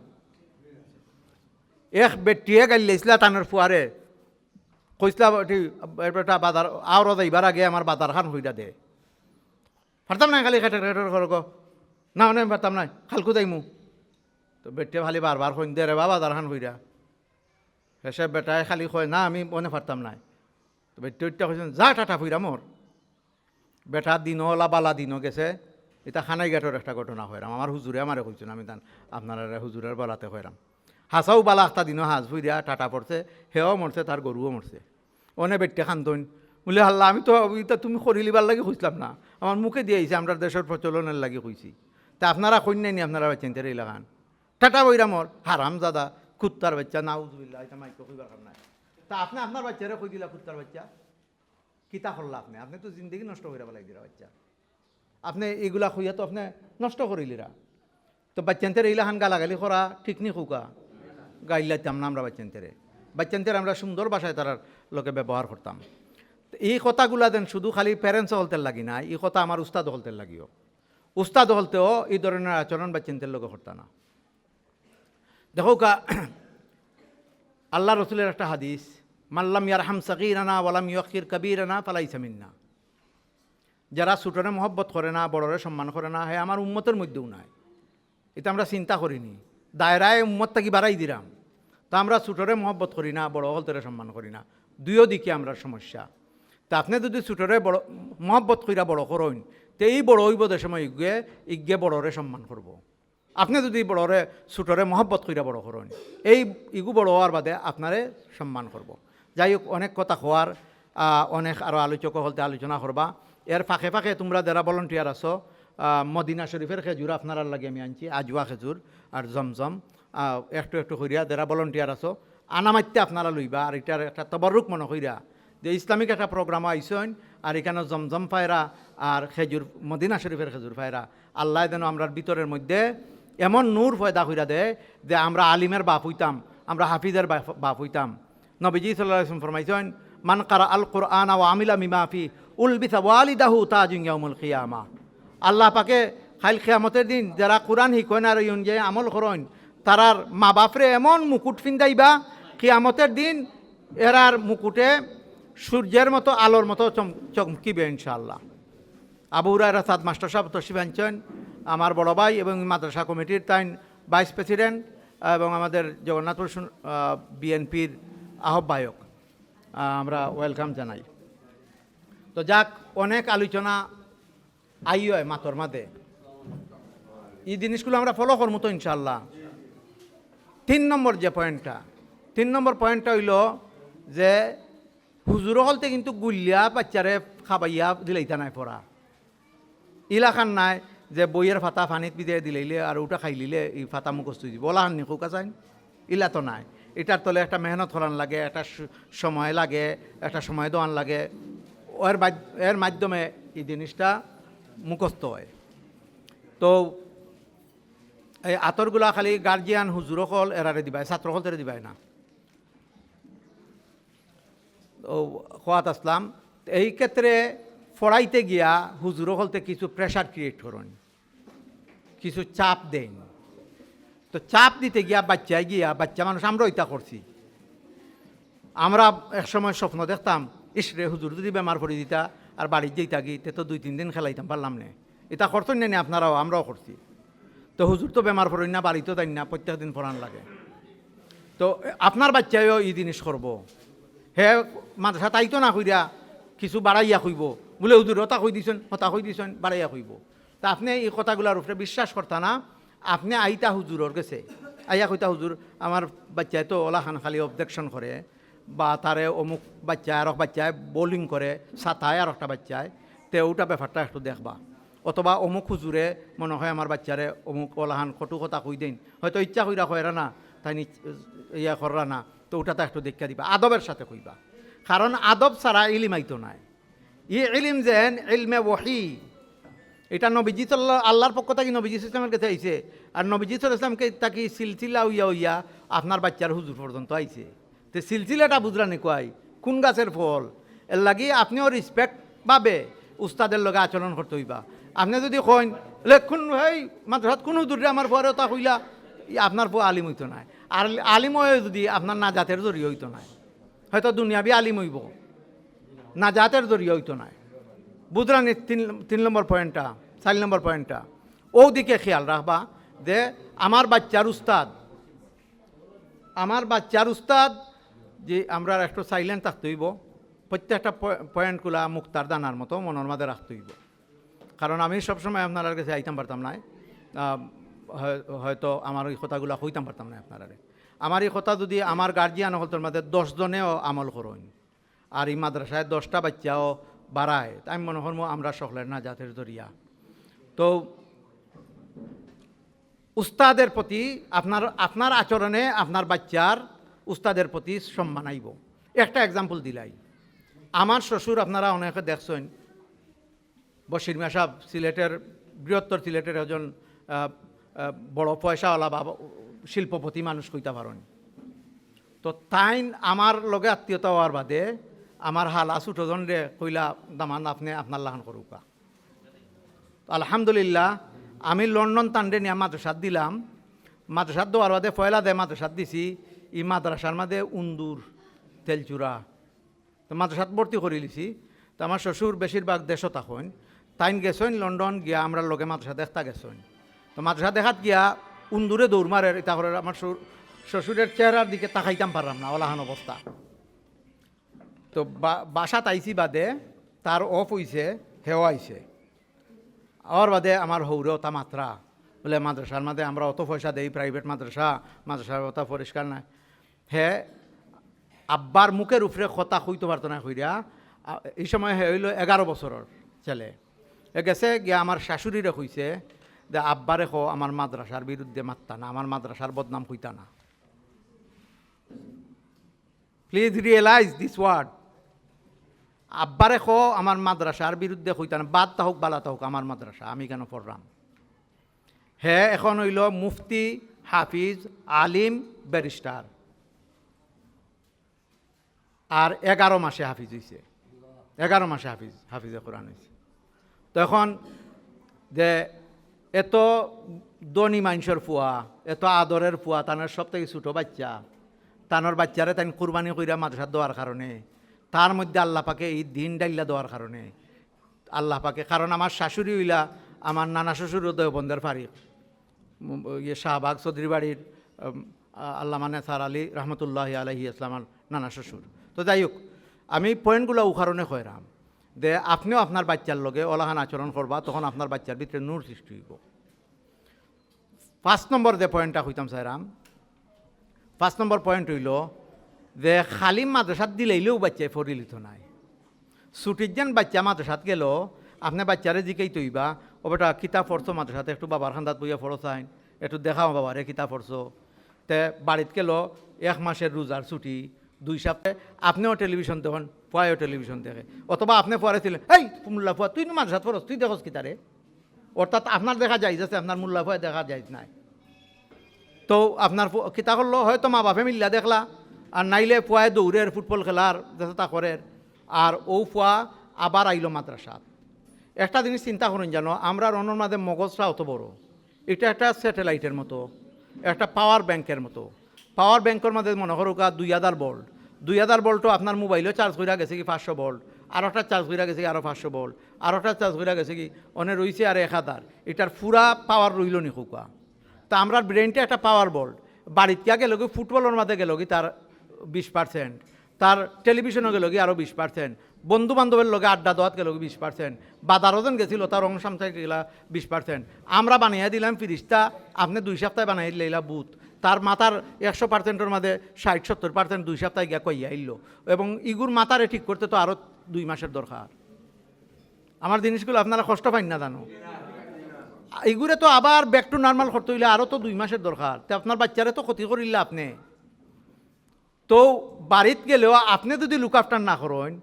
এক বেটিয়ে গাইলেছিলা টানের ফুয়ারে, কইসলা এটা বাজার আওর যাইবার আগে আমার বাজার খান হইটা দে। পারতাম নাই খালি খেটে খেটে করো গো, না মানে পারতাম নাই, খালকু যাইমু। তো বেটিয়ে খালি বারবার কইন দে রে বা বাজার খান হইরা। শেষে বেটায় খালি কয় না আমি মনে পারতাম নাই। তো বেটিয়া কইছেন যা টাটা ফুইরা মোর। বেটা দিনও বালা দিনও গেছে। এটা খানাই গেটের একটা ঘটনা হইরাম, আমার হুজুরে আমারে কইছেন, আমি তান আপনার হুজুরের বেলাতে হইরাম। হাসাও বালা একটা দিনও হাঁস ফুইরা টাটা পড়ছে, হেও মরছে, তার গরুও মরছে। অনে বেটে খান্তন বলে হাল্লা আমি তো এটা তুমি খরিলিবার লাগে খুঁজলাম না, আমার মুখে দিয়েছে আমরা দেশের প্রচলনের লাগে কইছি। তা আপনারা কই নাই নি আপনারা চিন্তার এই লাগান টাটা বইরামর হারাম দাদা কুত্তার বাচ্চা নাউজুবিল্লাহ, এটা মাইকে কইবার কাম নাই। তা আপনি আপনার বাচ্চারে কই দিলা কুত্তার বাচ্চা, কিতা করলা আপনি? আপনি তো জিন্দগি নষ্ট করে পেলাই দিলা বাচ্চা, আপনি এগুলা খুঁজা তো আপনি নষ্ট করিলিরা। তো বাচ্চান্তের এইলাখান গালাগালি করা ঠিক নি খুকা, গাইলাইতাম না আমরা বাচ্চান্তের আমরা সুন্দর ভাষায় তার লোকে ব্যবহার করতাম। এই কথাগুলা দেন শুধু খালি প্যারেন্টস হলতে লাগি না, এই কথা আমার উস্তাদ হলতে লাগিও। উস্তাদ হলতেও এই ধরনের আচরণ বাচ্চান্তের লোকে করতাম না। দেখো কা আল্লাহ রসুলের একটা হাদিস, মাল্লাম ইয়ারহাম সাগীরানা ওয়ালাম ইউখির কাবীরানা ফালাইসা মিন্না। যারা ছোটরে মহব্বত করে না, বড়রে সম্মান করে না, হ্যাঁ আমার উম্মতের মধ্যেও নাই। এটা আমরা চিন্তা করিনি, দায়রায় উম্মত থাকি বাড়াই দিলাম। তা আমরা ছোটরে মহব্বত করি না, বড় হলতরে সম্মান করি না, দুইও দিকে আমরা সমস্যা। তা আপনি যদি ছোটরে বড় মহব্বত কইরা বড় করেন, তো এই বড় হইব যে সময় ইগে বড়রে সম্মান করব। আপনি যদি বড়রে ছোটরে মহব্বত কইরা বড় করেন, এই ইগু বড় হওয়ার বাদে আপনারে সম্মান করব। যাই হোক, অনেক কথা হওয়ার, অনেক আরও আলোচক হলতে আলোচনা করবা। এর ফাঁকে ফাঁকে তোমরা যারা ভলান্টিয়ার আছো, মদিনা শরীফের খেজুর আপনার লাগে আমি আনছি, আজওয়া খেজুর আর জমজম একটু একটু করিয়া যারা ভলান্টিয়ার আছো আনামাইতে আপনারা লইবা। আর এটার একটা তবরুক মনে কইরা যে ইসলামিক একটা প্রোগ্রাম আইসন, আর এখানে জমজম পায়রা আর খেজুর মদিনা শরীফের খেজুর পায়রা, আল্লাহ যেন আমরার ভিতরের মধ্যে এমন নূর ফয়দা কইরা দেয় যে আমরা আলিমের বাপ হইতাম, আমরা হাফিজের বাপ হইতাম। নবীজি সাল্লাল্লাহু আলাইহি ওয়াসাল্লাম ফরমাইছেন, মান কারা আল কুরআন ওয়া আমিলা মিমা ফি উলবিসা ওয়ালিদাহু তাজুন ইয়াউমুল কিয়ামা। আল্লাহ পাকে খাইল কিয়ামতের দিন যারা কোরআন শিখেন আর এই অনুযায়ী আমল করেন, তারার মা বাপরে এমন মুকুট ফিন্দাইবা কিয়ামতের দিন এরার মুকুটে সূর্যের মতো আলোর মতো চমকিবে ইনশাআল্লাহ। আবু হুরায়রা সাদ মাস্টার সাহেব তশরিফ আনছেন, আমার বড় ভাই এবং মাদ্রাসা কমিটির তাই ভাইস প্রেসিডেন্ট এবং আমাদের জগন্নাথপুর বিএনপির আহ্বায়ক, আমরা ওয়েলকাম জানাই। তো যাক, অনেক আলোচনা হয় মাতর মাঝে, এই জিনিসগুলো আমরা ফলো করবো তো ইনশাল্লাহ। 3 নম্বর যে পয়েন্টটা, 3 নম্বর পয়েন্টটা হইল যে হুজুর হলতে কিন্তু গুলিয়া বাচ্চারে খাবাইয়া দিলাইতা নাই পড়া ইলাখান নাই যে বইয়ের ফাতা ফানিত বিদে দিলাইলে আর ওটা খাইলিলে এই ফাতা মুখস্থ দিব ওলাহান নি খোকা চাইন, ইলা তো নাই। এটার তলে একটা মেহনত করান লাগে, একটা সময় লাগে, একটা সময় দেওয়ান লাগে। এর মাধ্যমে এই জিনিসটা মুখস্থ হয়। তো এই আতরগুলা খালি গার্জিয়ান হুজুরকল এরারে দিবাই, ছাত্রকল তেরে দিবাই না। ও খোয়াত আসলাম এই ক্ষেত্রে পড়াইতে গিয়া হুজুরকলতে কিছু প্রেশার ক্রিয়েট করুন, কিছু চাপ দেন। তো চাপ দিতে গিয়া বাচ্চা মানুষ আমরা ওইটা করছি। আমরা একসময় স্বপ্ন দেখতাম, ইসরে হুজুর যদি বেমার পড়ে দিতা আর বাড়ির যেইতা গিয়ে তো 2-3 দিন খেলাইতাম, পারলাম না। এটা করতেন না আপনারাও, আমরাও করছি। তো হুজুর তো বেমার পড়েন না, বাড়িতেও দেন না, প্রত্যেক দিন পড়ান লাগে। তো আপনার বাচ্চায়ও এই জিনিস করবো, হে মাদ্রাসা তাইতো না কইরা কিছু বাড়াইয়া কইব, বলে হুজুর হতা কই দিছেন বাড়াইয়া কইব। তা আপনি এই কথাগুলোর উপরে বিশ্বাস করতা না। আপনি আইতা হুজুরর গেছে, আইয়া কইতা হুজুর আমার বাচ্চায় তো ওলাখান খালি অবজেকশন করে, বা তারে অমুক বাচ্চায় আর এক বাচ্চায় বোলিং করে, সাতায় আর একটা বাচ্চায়, তে ওটা ব্যাপারটা একটু দেখবা। অথবা অমুক হুজুরে মনে হয় আমার বাচ্চারে অমুক ওলাহান কটু কথা কই দেন, হয়তো ইচ্ছা কইরা কয়রা না, তাই ইয়া কররা না, তো ওটাতে একটু দেখা দিবা, আদবের সাথে কইবা। কারণ আদব ছাড়া ইলিম আইতো নাই। ইলিম যেন ইলমে ওয়াহি, এটা নবীজি আল্লাহর পক্ষ থেকে নবীজি ইসলামের কাছে আইছে। আর নবীজি ইসলামকে তাকে সিলসিলা উইয়া আপনার বাচ্চার হুজুর পর্যন্ত আইছে। তো সিলসিলাটা বুঝলানি কয় কোন গাছের ফল, এর লাগি আপনিও রেসপেক্ট পাবে উস্তাদের লগে আচরণ করতে হইবা। আপনি যদি কইন লেখুন ভাই মাদ্রাসাত কোন হুজুরে আমার পরে তা কইলা, আপনার পর আলিম হইতো নাই। আর আলিম হয়ে যদি আপনার না জাতের জড়িয়ে হইতো নাই, হয়তো দুনিয়াবি আলিম হইব, না জাতের জড়িয়ে হইতো নাই। বুঝলানি 3 নম্বর পয়েন্টটা। 4 নম্বর পয়েন্টটা ও দিকে খেয়াল রাখবা যে আমার বাচ্চার উস্তাদ যে আমরা একটু সাইলেন্ট থাকতে হইব, প্রত্যেকটা পয়েন্টগুলা মুক্তার দানার মতো মনের মাঝে রাখতে হইব। কারণ আমি সবসময় আপনার কাছে আইতাম পারতাম না, হয়তো আমার এই কথাগুলো হইতাম পারতাম না আপনারা। আমার এই কথা যদি আমার গার্জিয়ান হলতর মধ্যে 10 জনেও আমল করুন, আর এই মাদ্রাসায় 10টা বাচ্চাও বাড়ায়, তাই মনে করবো আমরা সকলের না জাতের জরিয়া। তো উস্তাদের প্রতি আপনার আচরণে আপনার বাচ্চার উস্তাদের প্রতি সম্মান আইব। একটা এক্সাম্পল দিলাই, আমার শ্বশুর আপনারা অনেকে দেখছেন, বশির মিয়া সাহেব সিলেটের বৃহত্তর সিলেটের একজন বড় পয়সাওয়ালা বা শিল্পপতি মানুষ কইতে পারেন। তো তাই আমার লগে আত্মীয়তা হওয়ার বাদে আমার হালা ছোটজন রে কইলা দামান আপনি আপনার লাহান করুকা। আলহামদুলিল্লাহ আমি লন্ডন তান্ডে নিয়ে মাদ্রাসাত দিলাম। মাদ্রাসাত দেওয়ার বাদে পয়লা দেয় মাদ্রাসাত দিছি, এই মাদ্রাসার মাঝে উন্দুর তেলচুরা, তো মাদ্রাসাত ভর্তি করে লিছি। তো আমার শ্বশুর বেশিরভাগ দেশত থাকেন, তাইন গেছেন লন্ডন গিয়া আমরা লগে মাদ্রাসা দেখতা গেছেন। তো মাদ্রাসা দেখাত গিয়া উন্দুরে দৌড় মারে, এটা করে আমার শ্বশুরের চেহারার দিকে তাকাইতাম পারলাম না, ওলাহান অবস্থা। তো বাসাত আইসি বাদে তার অফ হইছে, হেও আইছে। আর বাদে আমার হৌরেও তা মাত্রা বলে মাদ্রাসার মাঝে আমরা অত পয়সা দেই, প্রাইভেট মাদ্রাসার অত পরিষ্কার নাই। হে আব্বার মুখের উপরে কথা হইতে পারতো না হইয়া। এই সময় হইল 11 বছরের ছেলে। গেছে গিয়া আমার শাশুড়িরে কইছে যে আব্বারে আমার মাদ্রাসার বিরুদ্ধে মাত্তা না, আমার মাদ্রাসার বদনাম কইতা না। Please realise this word. আব্বারে আমার মাদ্রাসার বিরুদ্ধে কইতা না, বাদ তা হোক বালা তা হোক আমার মাদ্রাসা, আমি কেন পড়লাম। হে এখন হইল মুফতি, হাফিজ, আলিম, ব্যারিস্টার, আর 11 মাসে হাফিজ হয়েছে। 11 মাসে হাফিজে কোরআন হয়েছে। তো এখন যে এত ধনী মানুষের ফুয়া, এত আদরের ফুয়া, তানোর সব থেকে ছোটো বাচ্চা, তানোর বাচ্চারে তাই কুরবানি কইরা মাদ্রাসা দেওয়ার কারণে, তার মধ্যে আল্লাহ পাকে এই দিন ডাইলা দেওয়ার কারণে আল্লাহ পাকে, কারণ আমার শাশুড়ি হইলা আমার নানা শ্বশুরও দেওবন্দের ফারিক, শাহবাগ চৌধুরী বাড়ির আল্লাহ মানে সার আলী রহমতুল্লাহ আলহি ইসলামার নানা শ্বশুর। তো যাই হোক, আমি পয়েন্টগুলো উখারণে কইরাম যে আপনিও আপনার বাচ্চার লগে ওলাহান আচরণ করবা, তখন আপনার বাচ্চার ভিতরে নূর সৃষ্টি হইব। 5 নম্বর যে পয়েন্টটা কইতাম চাইরাম, 5 নম্বর পয়েন্ট হইল যে খালি মাদ্রাসাত দিলেইলেও বাচ্চায় পরিলিত নাই। ছুটির যেন বাচ্চা মাদ্রাসাত গেল, আপনি বাচ্চারে জিকেই তৈবা, ও বেটা কিতাব পড়ছো মাদ্রাসাতে, একটু বাবার খান্দাত বইয়া পড়ো চাইন, একটু দেখাও বাবারে কিতাব পড়ছো, তে বাড়িতে গেল 1 মাসের রোজার ছুটি 2 সপ্তাহে আপনিও টেলিভিশন দেখুন ফুয়াও টেলিভিশন দেখে অথবা আপনি পরে ছিলেন এই মোল্লা ফুয়া তুই মাদ্রাসাত পড়স তুই দেখস কি তারে অর্থাৎ আপনার দেখা যায় যাচ্ছে আপনার মোল্লা ফুয়া দেখা যায় নাই তো আপনার কিতা করলো হয়তো মা বাপে মিল্লা দেখলা আর নাইলে ফুয়ায় দৌড়ের ফুটবল খেলার যাতে তা করে আর ও ফুয়া আবার আইলো মাদ্রাসাত একটা জিনিস চিন্তা করুন জানো আমরা রনর মাঝে মগজটা অত বড় এটা একটা স্যাটেলাইটের মতো একটা পাওয়ার ব্যাংকের মতো পাওয়ার ব্যাংকের মধ্যে মনে করো 2000 ভোল্ট 2000 ভোল্টও আপনার মোবাইলও চার্জ করে গেছে কি 500 ভোল্ট আর একটা চার্জ করে গেছে কি আরও 500 ভোল্ট আর একটা চার্জ করে গেছে কি অনেক রয়েছে আর 1000 এটার পুরা পাওয়ার রইল নি খুকা তা আমরা ব্রেনটা একটা পাওয়ার ভোল্ট বাড়িতে গেল কি ফুটবলের মাঝে গেল কি তার 20%, তার টেলিভিশনে গেল কি আরও 20%, বন্ধু বান্ধবের লগে আড্ডা দেওয়াত গেল 20%, বাদারোজন গেছিল তার অংশামসাই গেলা 20%। আমরা বানিয়ে দিলাম ফিরিস্তা, আপনি 2 সপ্তাহে বানাই দিলা বুথ, তার মাথার 100%-এর মাঝে 60-70% 2 সপ্তাহে গিয়া কইয়া আইল, এবং ইগুর মাথারে ঠিক করতে তো আরও 2 মাসের দরকার। আমার জিনিসগুলো আপনারা কষ্ট পাইন না জানো, এগুলো তো আবার ব্যাক টু নর্মাল করতে হইলে আরও তো 2 মাসের দরকার। তো আপনার বাচ্চারে তো ক্ষতি করিলে আপনি তো বাড়িতে গেলেও আপনি যদি লুক আফটার না করেন,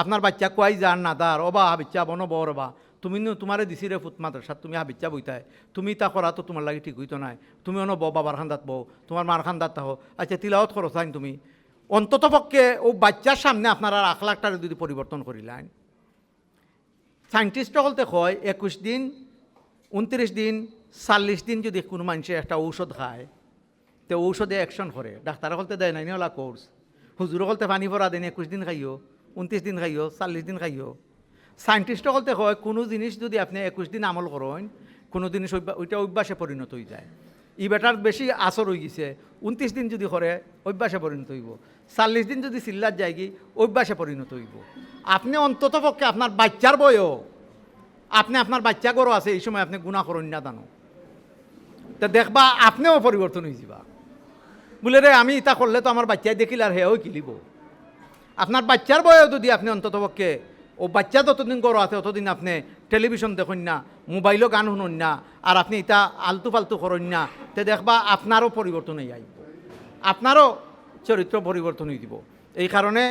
আপনার বাচ্চা কয় যান না দার ওবা হাবিচ্চা বনো বরবা তুমি তোমারে দিছি রে ফুট মাদ্রাসাত তুমি হাবিচ্চা বইতায় তুমি তা করা তো তোমার লাগে ঠিক হইতো নাই, তুমি অন বউ বাবার খান্দাত বউ তোমার মার খান্দাত তাহো, আচ্ছা তিলাওত খরচ আইন তুমি অন্তত পক্ষে ও বাচ্চার সামনে আপনারা আখলাকটারে যদি পরিবর্তন করিলেন। সায়েন্টিস্ট বলতে কয় 21 দিন 29 দিন 40 দিন যদি কোনো মানুষে একটা ঔষধ খায় তো ঔষধে অ্যাকশন করে, ডাক্তার বলতে দেয় নাই ওলা কোর্স, হুজুর বলতে পানি ভরা দেন 21 দিন খাইও 29 দিন খাইও 40 দিন খাইও। সায়েন্টিস্ট বলতে হয় কোনো জিনিস যদি আপনি 21 দিন আমল করেন কোনো জিনিস ওইটা অভ্যাসে পরিণত হয়ে যায়, ই বেটার বেশি আসর হয়ে গেছে 29 দিন যদি করে অভ্যাসে পরিণত হইব, 40 দিন যদি চিল্লার যায় কি অভ্যাসে পরিণত হইব। আপনি অন্তত পক্ষে আপনার বাচ্চার বয়ও আপনি আপনার বাচ্চা গরো আছে এই সময় আপনি গুণা করেন না জানো, তা দেখবা আপনিও পরিবর্তন হয়ে যাবা, বলে রে আমি ইটা করলে তো আমার বাচ্চাই দেখিল আর হেও কিলিব। আপনার বাচ্চার বয়ও যদি আপনি অন্তত পক্ষে ও বাচ্চা যতদিন গরো আছে ততদিন আপনি টেলিভিশন দেখুন না, মোবাইলও গান শুনুন না, আর আপনি ইটা আলতু ফালতু করেন না, তে দেখবা আপনারও পরিবর্তন হয়ে আইব, আপনারও চরিত্র পরিবর্তন হয়ে দিব। এই কারণে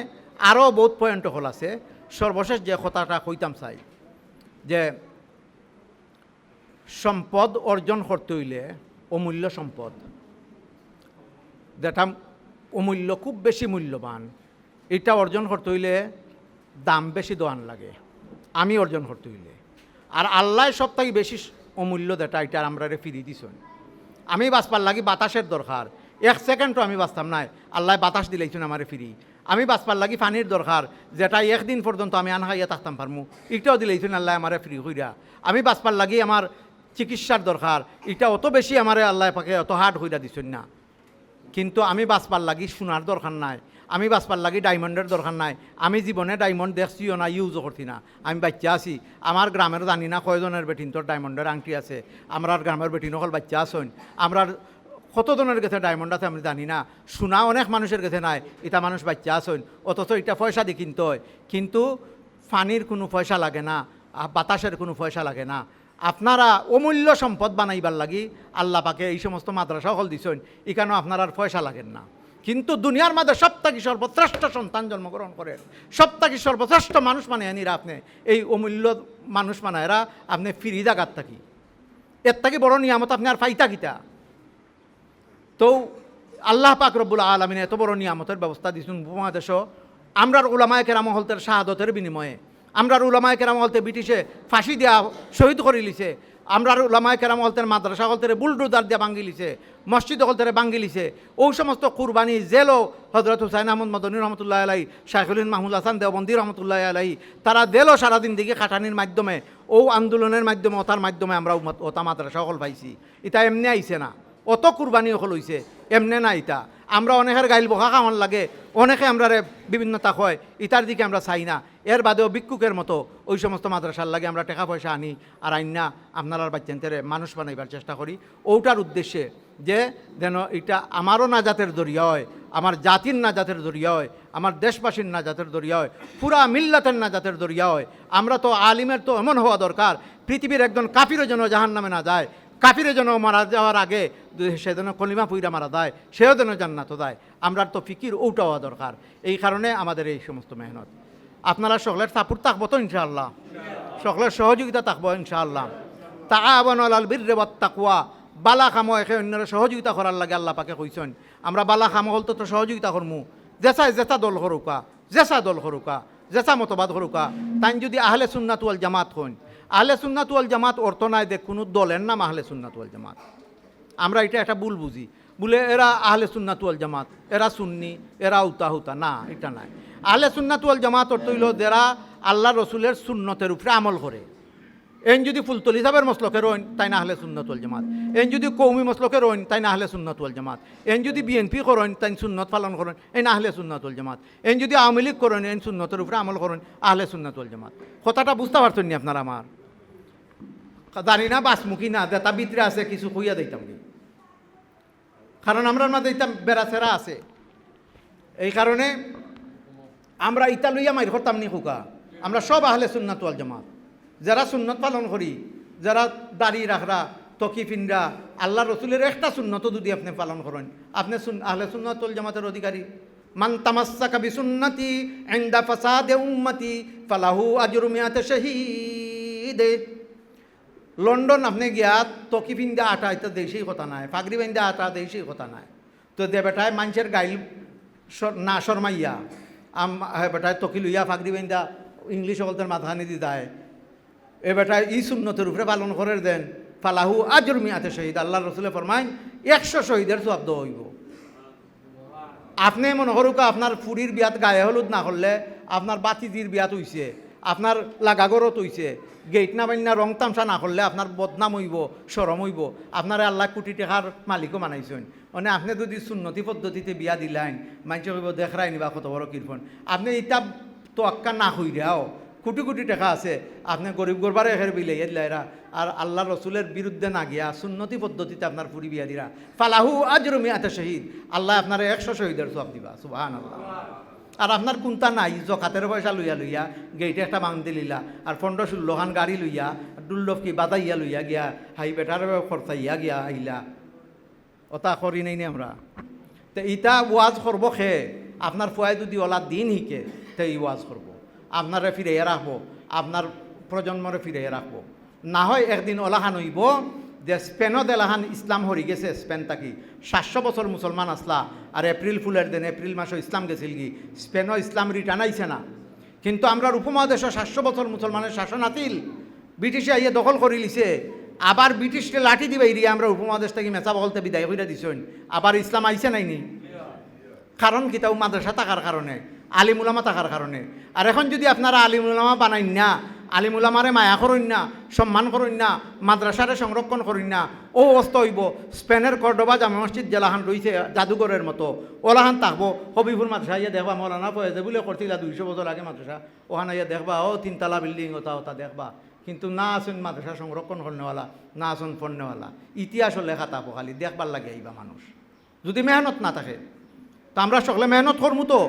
আরও বহুত পয়েন্ট হল আছে। সর্বশেষ যে কথাটা কইতাম চাই যে সম্পদ অর্জন করতে হইলে অমূল্য সম্পদ, যেটা অমূল্য খুব বেশি মূল্যবান, এটা অর্জন করতে হইলে দাম বেশি দোয়ান লাগে আমি অর্জন করতে হইলে। আর আল্লাহ সব থেকে বেশি অমূল্য যেটা এটা আমরা ফিরিয়ে দিছেন। আমি বাঁচবার লাগি বাতাসের দরকার, 1 সেকেন্ডও আমি বাঁচতাম নাই, আল্লাহ বাতাস দিলেইছেন আমারে ফিরি। আমি বাঁচবার লাগি পানির দরকার, যেটা 1 দিন পর্যন্ত আমি আন খাইয়া থাকতাম পারমু, এটাও দিলেইছেন আল্লাহ আমারে ফ্রি হইরা। আমি বাঁচবার লাগি আমার চিকিৎসার দরকার, এটা অত বেশি আমারে আল্লাহ পাকে অত হার্ড হইরা দিছেন না। কিন্তু আমি বাঁচবার লাগি সোনার দরকার নাই, আমি বাঁচবার লাগি ডায়মন্ডের দরকার নাই। আমি জীবনে ডায়মন্ড দেখছিও না, ইউজও করছি না, আমি বাচ্চা আছি। আমার গ্রামের জানি না কয়জনের বেটিন তোর ডায়মন্ডের আংটি আছে, আমরা গ্রামের বেটিন সকল বাচ্চা আসন, আমরা কতজনের কাছে ডায়মন্ড আছে আমি জানি না, সোনা অনেক মানুষের কাছে নাই, এটা মানুষ বাচ্চা আসন, অথচ এটা পয়সা দিয়ে কিনতে হয়। কিন্তু পানির কোনো পয়সা লাগে না, বাতাসের কোনো পয়সা লাগে না। আপনারা অমূল্য সম্পদ বানাইবার লাগি আল্লাহ পাকে এই সমস্ত মাদ্রাসা হল দিছেন, এখানেও আপনার আর পয়সা লাগেন না। কিন্তু দুনিয়ার মাঝে সবথেকে সর্বশ্রেষ্ঠ সন্তান জন্মগ্রহণ করেন, সবথেকে সর্বশ্রেষ্ঠ মানুষ মানে এরা আপনি এই অমূল্য মানুষ মানে এরা আপনি ফিরি জাগাত থাকি, এর থেকে বড় নিয়ামত আপনি আর পাইতা কিতা। তো আল্লাহ পাক রব্বুল আলামিন এত বড় নিয়ামতের ব্যবস্থা দিয়েছেন উপমহাদেশও। আমরার উলামায়ে কেরাম হলতের শাহাদতের বিনিময়ে, আমরার উলামায়ে কেরাম হলতে ব্রিটিশে ফাঁসি দেওয়া শহীদ করে লিছে, আমরার উলামায়ে কেরাম হলতের মাদ্রাসা হলতের বুলডোজার দিয়া ভাঙ্গি লিছে, মসজিদ হলতের ভাঙ্গি লিছে। ওই সমস্ত কুরবানি জেলও হজরত হুসাইন আহমদ মদনী রহমতুল্লাহ আলাই, শাইখুল মাহমুদ হাসান দেওবন্দি রহমতুল্লাহ আলাই, তারা দেলও সারাদিন দিকে খাটানির মাধ্যমে ও আন্দোলনের মাধ্যমে ওতার মাধ্যমে আমরা ওতা মাদ্রাসা হল পাইছি। এটা এমনি আইছে না, অত কুরবানি হল হইছে, এমনে না। ইটা আমরা অনেকের গাইল বকা খাওয়ান লাগে, অনেকে আমরা বিভিন্নতা হয়, ইটার দিকে আমরা চাই না। এর বাদেও ভিক্ষুকের মতো ওই সমস্ত মাদ্রাসার লাগে আমরা টাকা পয়সা আনি আর আইন না আপনার বাচ্চাদের মানুষ বানাইবার চেষ্টা করি, ওটার উদ্দেশ্যে যে যেন এটা আমারও নাজাতের জরিয়া হয়, আমার জাতির নাজাতের জরিয়া হয়, আমার দেশবাসীর নাজাতের জরিয়া হয়, পুরা মিল্লাতের নাজাতের জরিয়া হয়। আমরা তো আলিমের তো এমন হওয়া দরকার পৃথিবীর একজন কাফিরও যেন জাহান্নামে না যায়, কাফিরে যেন মারা যাওয়ার আগে যদি সে যেন কলিমা পুইরা মারা দেয়, সেও যেন জান্নাত দেয়। আমরা তো ফিকির ওটা হওয়া দরকার। এই কারণে আমাদের এই সমস্ত মেহনত। আপনারা সকলের সাপোর্ট থাকবো তো ইনশাআল্লাহ, সকলের সহযোগিতা থাকবো ইনশাআল্লাহ। তাআওয়ানু আলাল বিররি ওয়াত তাকওয়া, বালা কামো একে অন্যরা সহযোগিতা করার লাগে আল্লাহ পাকে কইছেন। আমরা বালা কামো হল তো সহযোগিতা করমু, জেসা দল করুকা, জেসা মতবাদ করুকা, তাই যদি আহলে সুন্নাত ওয়াল জামাত হন। আহলে সুন্নাত ওয়াল জামাত অর্থ নাই দেখ কোনো দলের নাম আহলে সুন্নাত ওয়াল জামাত। আমরা এটা একটা ভুল বুঝি, বলে এরা আহলে সুন্নাত ওয়াল জামাত, এরা সুন্নি, এরা উতা না, এটা নাই। আহলে সুন্নাত ওয়াল জামাত অর্থ হইল যারা আল্লাহ রসুলের সুন্নতের উপরে আমল করে। এন যদি ফুলতলি সাহেবের মসলকের রইন তাই না আহলে সুন্নাত ওয়াল জামাত, এন যদি কৌমি মসলকের রইন তাই না আহলে সুন্নাত ওয়াল জামাত, এন যদি বিএনপি করেন তাই সুন্নত পালন করেন এই না আহলে সুন্নাত ওয়াল জামাত, এন যদি আওয়ামী লীগ করেন এন সুন্নতের উপরে আমল করেন আহলে সুন্নাত ওয়াল জামাত। কথাটা বুঝতে পারছেন নি আপনারা? আমার জানি না বাসমুখী না দেতা ভিতরে আছে কিছু কইয়া দিতাম কি, কারণ আমরা মাঝে দিতাম বেড়াচেরা আছে। এই কারণে আমরা ইতা লইয়া মাইর করতাম নি খুকা। আমরা সব আহলে সুন্নাত ওয়াল জামাত, যারা সুন্নত পালন করি, যারা দাড়ি রাখরা, তকি ফিনরা, আল্লাহ রসুলের একটা সুন্নত যদি আপনি পালন করেন আপনি আহলে সুন্নাত ওয়াল জামাতের অধিকারী। মান তামাসসাকা বিসুন্নতি ইনদা ফাসাদে উম্মতি ফালাহু আজরু মিআতি শাহীদ। লন্ডন আপনি গিয়া তকি ফিন্দা আটা এটা দেশেই কথা নাই, ফাগরি বাইন্দা আটা দেশেই কথা নাই। তো দে বেটায় মানুষের গাইল না শর্মাইয়া বেটায় তকি লইয়া ফাগরি বাইন্দা ইংলিশ বলতে মাথা নিদি দেয়। এ বেটায় ই সুন্নতের উপরে পালন করে দেন, ফালাহু আজর মিআতি শহীদ। আল্লাহ রসুলে ফরমাইন 100 শহীদের সওয়াব দেওয়া হইব। আপনি মনে করুকা আপনার ফুরির বিয়াত গায়ে হলুদ না করলে, আপনার বাতিজির বিয়াত হইছে, আপনার লাগাগরত হইছে, গেট না বান্না রং তামসা না করলে আপনার বদনাম হইব, শরম হইব। আপনারা আল্লাহ কোটি টাকার মালিকও বানাইছেন। মানে আপনি যদি সুন্নতি পদ্ধতিতে বিয়া দিলেন মানুষ হইব দেখরাই নিবা কত বড় কীর্তন। আপনি ইটা তো আক্কা না হইরাও কোটি কোটি টাকা আছে, আপনি গরিব গরবারে এখের বিলাই দিলাইরা আর আল্লাহ রসুলের বিরুদ্ধে না গিয়া সুন্নতি পদ্ধতিতে আপনার ফুরি বিয়া দিরা, ফালাহু আজরু মিআতি শহীদ। আল্লাহ আপনার 100 শহীদের সওয়াব দিবা, সুবহানাল্লাহ। আর আপনার কোনটা নাই জকাতের পয়সা লইয়া গেইটে একটা বান্ধি লিলা আর 15-16 খান গাড়ি লইয়া দুল্লভ কি বাদাইয়া লইয়া গিয়া হাই বেটার খরচাইয়া গিয়া আইলা, ওটা করি নাই আমরা। তো ইটা ওয়াজ করবো খে আপনার ফুয়াই যদি ওলা দিন হিকে তো এই ওয়াজ করবো, আপনারে ফিরাইয়া রাখবো, আপনার প্রজন্মরে ফিরাইয়া রাখবো। না হয় একদিন ওলাহান হইব যে স্পেনও দেলাহান ইসলাম হরি গেছে, স্পেন থাকি 700 বছর মুসলমান আসলা আর এপ্রিল ফুলের দিন এপ্রিল মাসে ইসলাম গেছিল কি, স্পেনও ইসলাম রিটার্ন আইছে না। কিন্তু আমরা উপমহাদেশে 700 বছর মুসলমানের শাসন আতিল, ব্রিটিশে আইয়ে দখল করে লিছে, আবার ব্রিটিশকে লাঠি দিবে এরিয়া আমরা উপমহাদেশ থেকে মেচা বলতে বিদায় করে দিছেন, আবার ইসলাম আইছে নাইনি। কারণ কি তাও মাদ্রাসা থাকার কারণে, আলিমুলামা থাকার কারণে। আর এখন যদি আপনারা আলিমুলামা বানাইন না, আলিমুলামারে মায়া করুন না, সম্মান করুন না, মাদ্রাসারে সংরক্ষণ করুন না, ও অবস্থা হইব স্পেনের কর্ডোবা জামে মসজিদ জেলাহান রয়েছে জাদুঘরের মতো, ওলাহান থাকবো। হবিবুর মাদ্রাসা ইয়ে দেখবা, মৌলানা ফয়েজে বলে করছিল 200 বছর আগে মাদ্রাসা, ওখানে ইয়ে দেখবা ও 3 তলা বিল্ডিং ওটা দেখবা। কিন্তু না আসুন মাদ্রাসা সংরক্ষণ করনেওয়ালা, না আসুন পড়নেওয়ালা, ইতিহাসও লেখা থাকবো, খালি দেখবার লাগে আইবা মানুষ যদি মেহনত না থাকে। তো আমরা সকলে মেহনত করবো তো,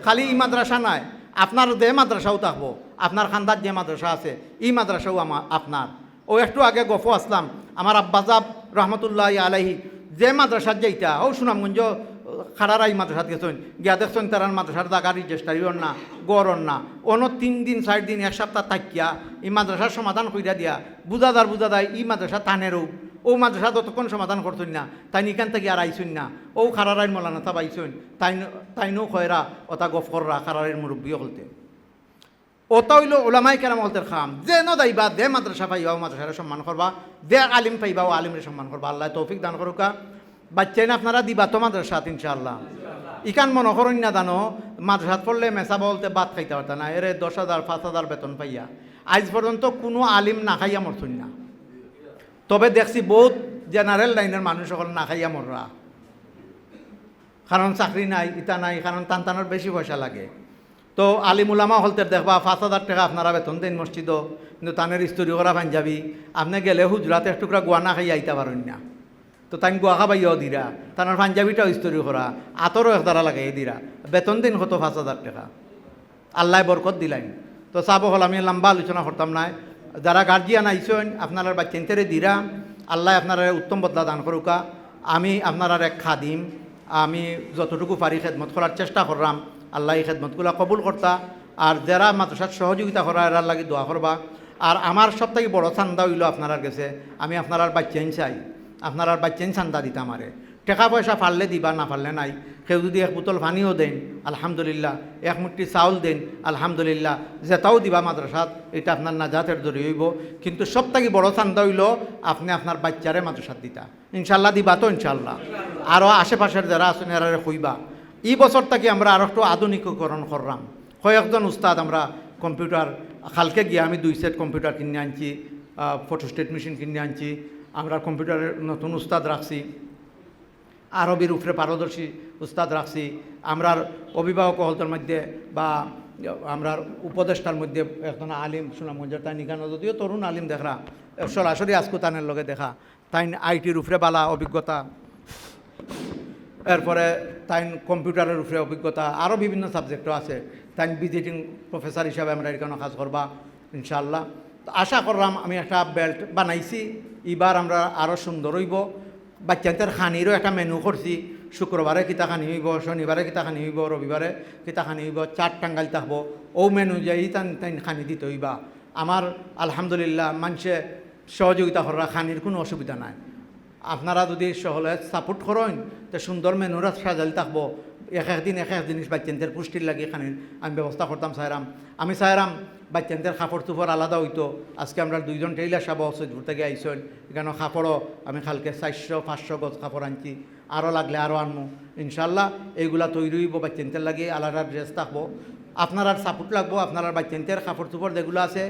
খালি ই মাদ্রাসা নাই, আপনার যে মাদ্রাসাও থাকবো, আপনার খান্দার যে মাদ্রাসা আছে এই মাদ্রাসাও আপনার। ও একটু আগে গফো আসলাম, আমার আব্বাজাব রহমতুল্লাহ আলাইহি যে মাদ্রাসার যেইটা ও সুনামগঞ্জ খাড়ারা এই মাদ্রাসাত গেছেন, গিয়া দেখছেন তারার মাদ্রাসার জায়গা রেজিস্টারিও না, গড়ন না, অন্য 3 দিন 4 দিন 1 সপ্তাহ থাকিয়া এই মাদ্রাসার সমাধান কইরা দিয়া বুঝাদার এই মাদ্রাসা টানেরও ও মাদ্রাসা ততক্ষণ সমাধান করতেন না, তাই এখান থেকে আর আইসুন না। ও খারারাইন মৌলানা তা পাইছেন, তাইনও খয়রা ওটা গফ কররা খারারের মুরব্বীও বলতে। ওটা হইল ওলামাই কেরাম হলতের খাম, যে ন দাইবা দে মাদ্রাসা পাইবা ও মাদ্রাসারে সম্মান করবা, দে আলিম পাইবা ও আলিমরে সম্মান করবা। আল্লাহ তৌফিক দান করুকা। বাচ্চাই না আপনারা দিবা তো মাদ্রাসাত ইনশাআল্লাহ। ইকান মনে করেন না জানো মাদ্রাসাত পড়লে মেসা বলতে ভাত খাইতে পারত না, এরে 10,000 5,000 বেতন পাইয়া আজ পর্যন্ত কোনো আলিম না খাইয়া মরছেন না। তবে দেখছি বহুত জেনারেল লাইনের মানুষ সকল না খাইয়া মররা, কারণ চাকরি নাই, ইটা নাই, কারণ টানটানোর বেশি পয়সা লাগে। তো আলিমুলামা হলতে দেখবা 5,000 টাকা আপনারা বেতন দেন মসজিদও, কিন্তু তানের স্তরি করা পাঞ্জাবি, আপনি গেলে হুজরাতে এক টুকরা গোয়া না খাইয়া আইতে পারেন না। তো তাই গোয়া খাবাইয়াও দিরা, তার পাঞ্জাবিটাও স্তরি করা, আতরও একদারা লাগাই দিরা, বেতন দিন কত 5,000 টাকা। আল্লাহ বরকত দিলাইন। তো চাব হল আমি লম্বা আলোচনা করতাম না, যারা গার্জিয়ান আইসেন আপনার বাচ্চাইনতেরে দিরা, আল্লাহ আপনারা উত্তম বদলা দান করুকা। আমি আপনার এক খাদিম, আমি যতটুকু পারি খেদমত করার চেষ্টা করলাম। আল্লাহ এই খেদমতগুলো কবুল করতা। আর যারা মাদ্রাসার সহযোগিতা করা এরার লাগি দোয়া করবা। আর আমার সব থেকে বড় চান্দা হইল আপনার কাছে, আমি আপনার বাচ্চাইন চাই, আপনার বাচ্চাইন চান্দা দিতাম আমারে। টাকা পয়সা পারলে দিবা, না পারলে নাই। কেউ যদি এক বোতল পানিও দেন আলহামদুলিল্লাহ, এক মুঠি চাউল দেন আলহামদুলিল্লাহ, যেটাও দিবা মাদ্রাসাত, এটা আপনার নাজাতের জড়িয়ে হইব। কিন্তু সব থেকে বড় চান্দা হইল আপনি আপনার বাচ্চারে মাদ্রাসাত দিতা। ইনশাল্লাহ দিবা তো? ইনশাল্লাহ। আরও আশেপাশের যারা আছেন এরারে কইবা। এই বছর থেকে আমরা আরও একটু আধুনিকীকরণ করলাম। কয়েকজন উস্তাদ আমরা কম্পিউটার, কালকে গিয়ে আমি 2 সেট কম্পিউটার কিনে আনছি, ফটোস্টেট মেশিন কিনে আনছি। আমরা কম্পিউটারের নতুন উস্তাদ রাখছি, আরবির উপরে পারদর্শী উস্তাদ রাখছি। আমরার অভিভাবক হলতের মধ্যে বা আমরার উপদেষ্টার মধ্যে একজন আলিম সুনামগঞ্জের, তাই নিকানো যদিও তরুণ আলিম দেখরা, সরাসরি আজকুতানের লগে দেখা, তাই আইটির উপরে বালা অভিজ্ঞতা, এরপরে তাই কম্পিউটারের উপরে অভিজ্ঞতা, আরও বিভিন্ন সাবজেক্টও আছে। তাই ভিজিটিং প্রফেসর হিসাবে আমরা এখানে কাজ করবা ইনশাআল্লাহ। তো আশা করলাম আমি একটা বেল্ট বানাইছি, এবার আমরা আরও সুন্দর হইব। বাচ্চাদের খানিরও একটা মেনু করছি, শুক্রবারে কিতা খানি হইব, শনিবারে কিতা খানি হইব, রবিবারে কিতা খানি হইব, 4 টাঙ্গাইল থাকবো। ও মেনু যাই তাই খানি দিতে হইবা। আমার আলহামদুলিল্লাহ মানুষে সহযোগিতা করা, খানির কোনো অসুবিধা নাই। আপনারা যদি সহলে সাপোর্ট করেন তো সুন্দর মেনুরা সাজাল থাকবো। এক এক জিনিস বাচ্চাদের পুষ্টির লাগে খানির আমি ব্যবস্থা করতাম চাইরাম। আমি চাইরাম বাচ্চাদের কাপড় চোপড় আলাদা হইতো। আজকে আমরা 2জন টেইলার সাব সৈদপুর থেকে আইসেন, এখানে কাপড়ও আমি কালকে 400-500 গজ কাপড় আনছি, আরও লাগলে আরও আনবো ইনশাল্লাহ। এইগুলা তৈরি হইব, বাচ্চাদের লাগে আলাদা ড্রেস থাকবো। আপনার সাপোর্ট লাগবো। আপনার বাচ্চাদের কাপড় চোপড় যেগুলো আছে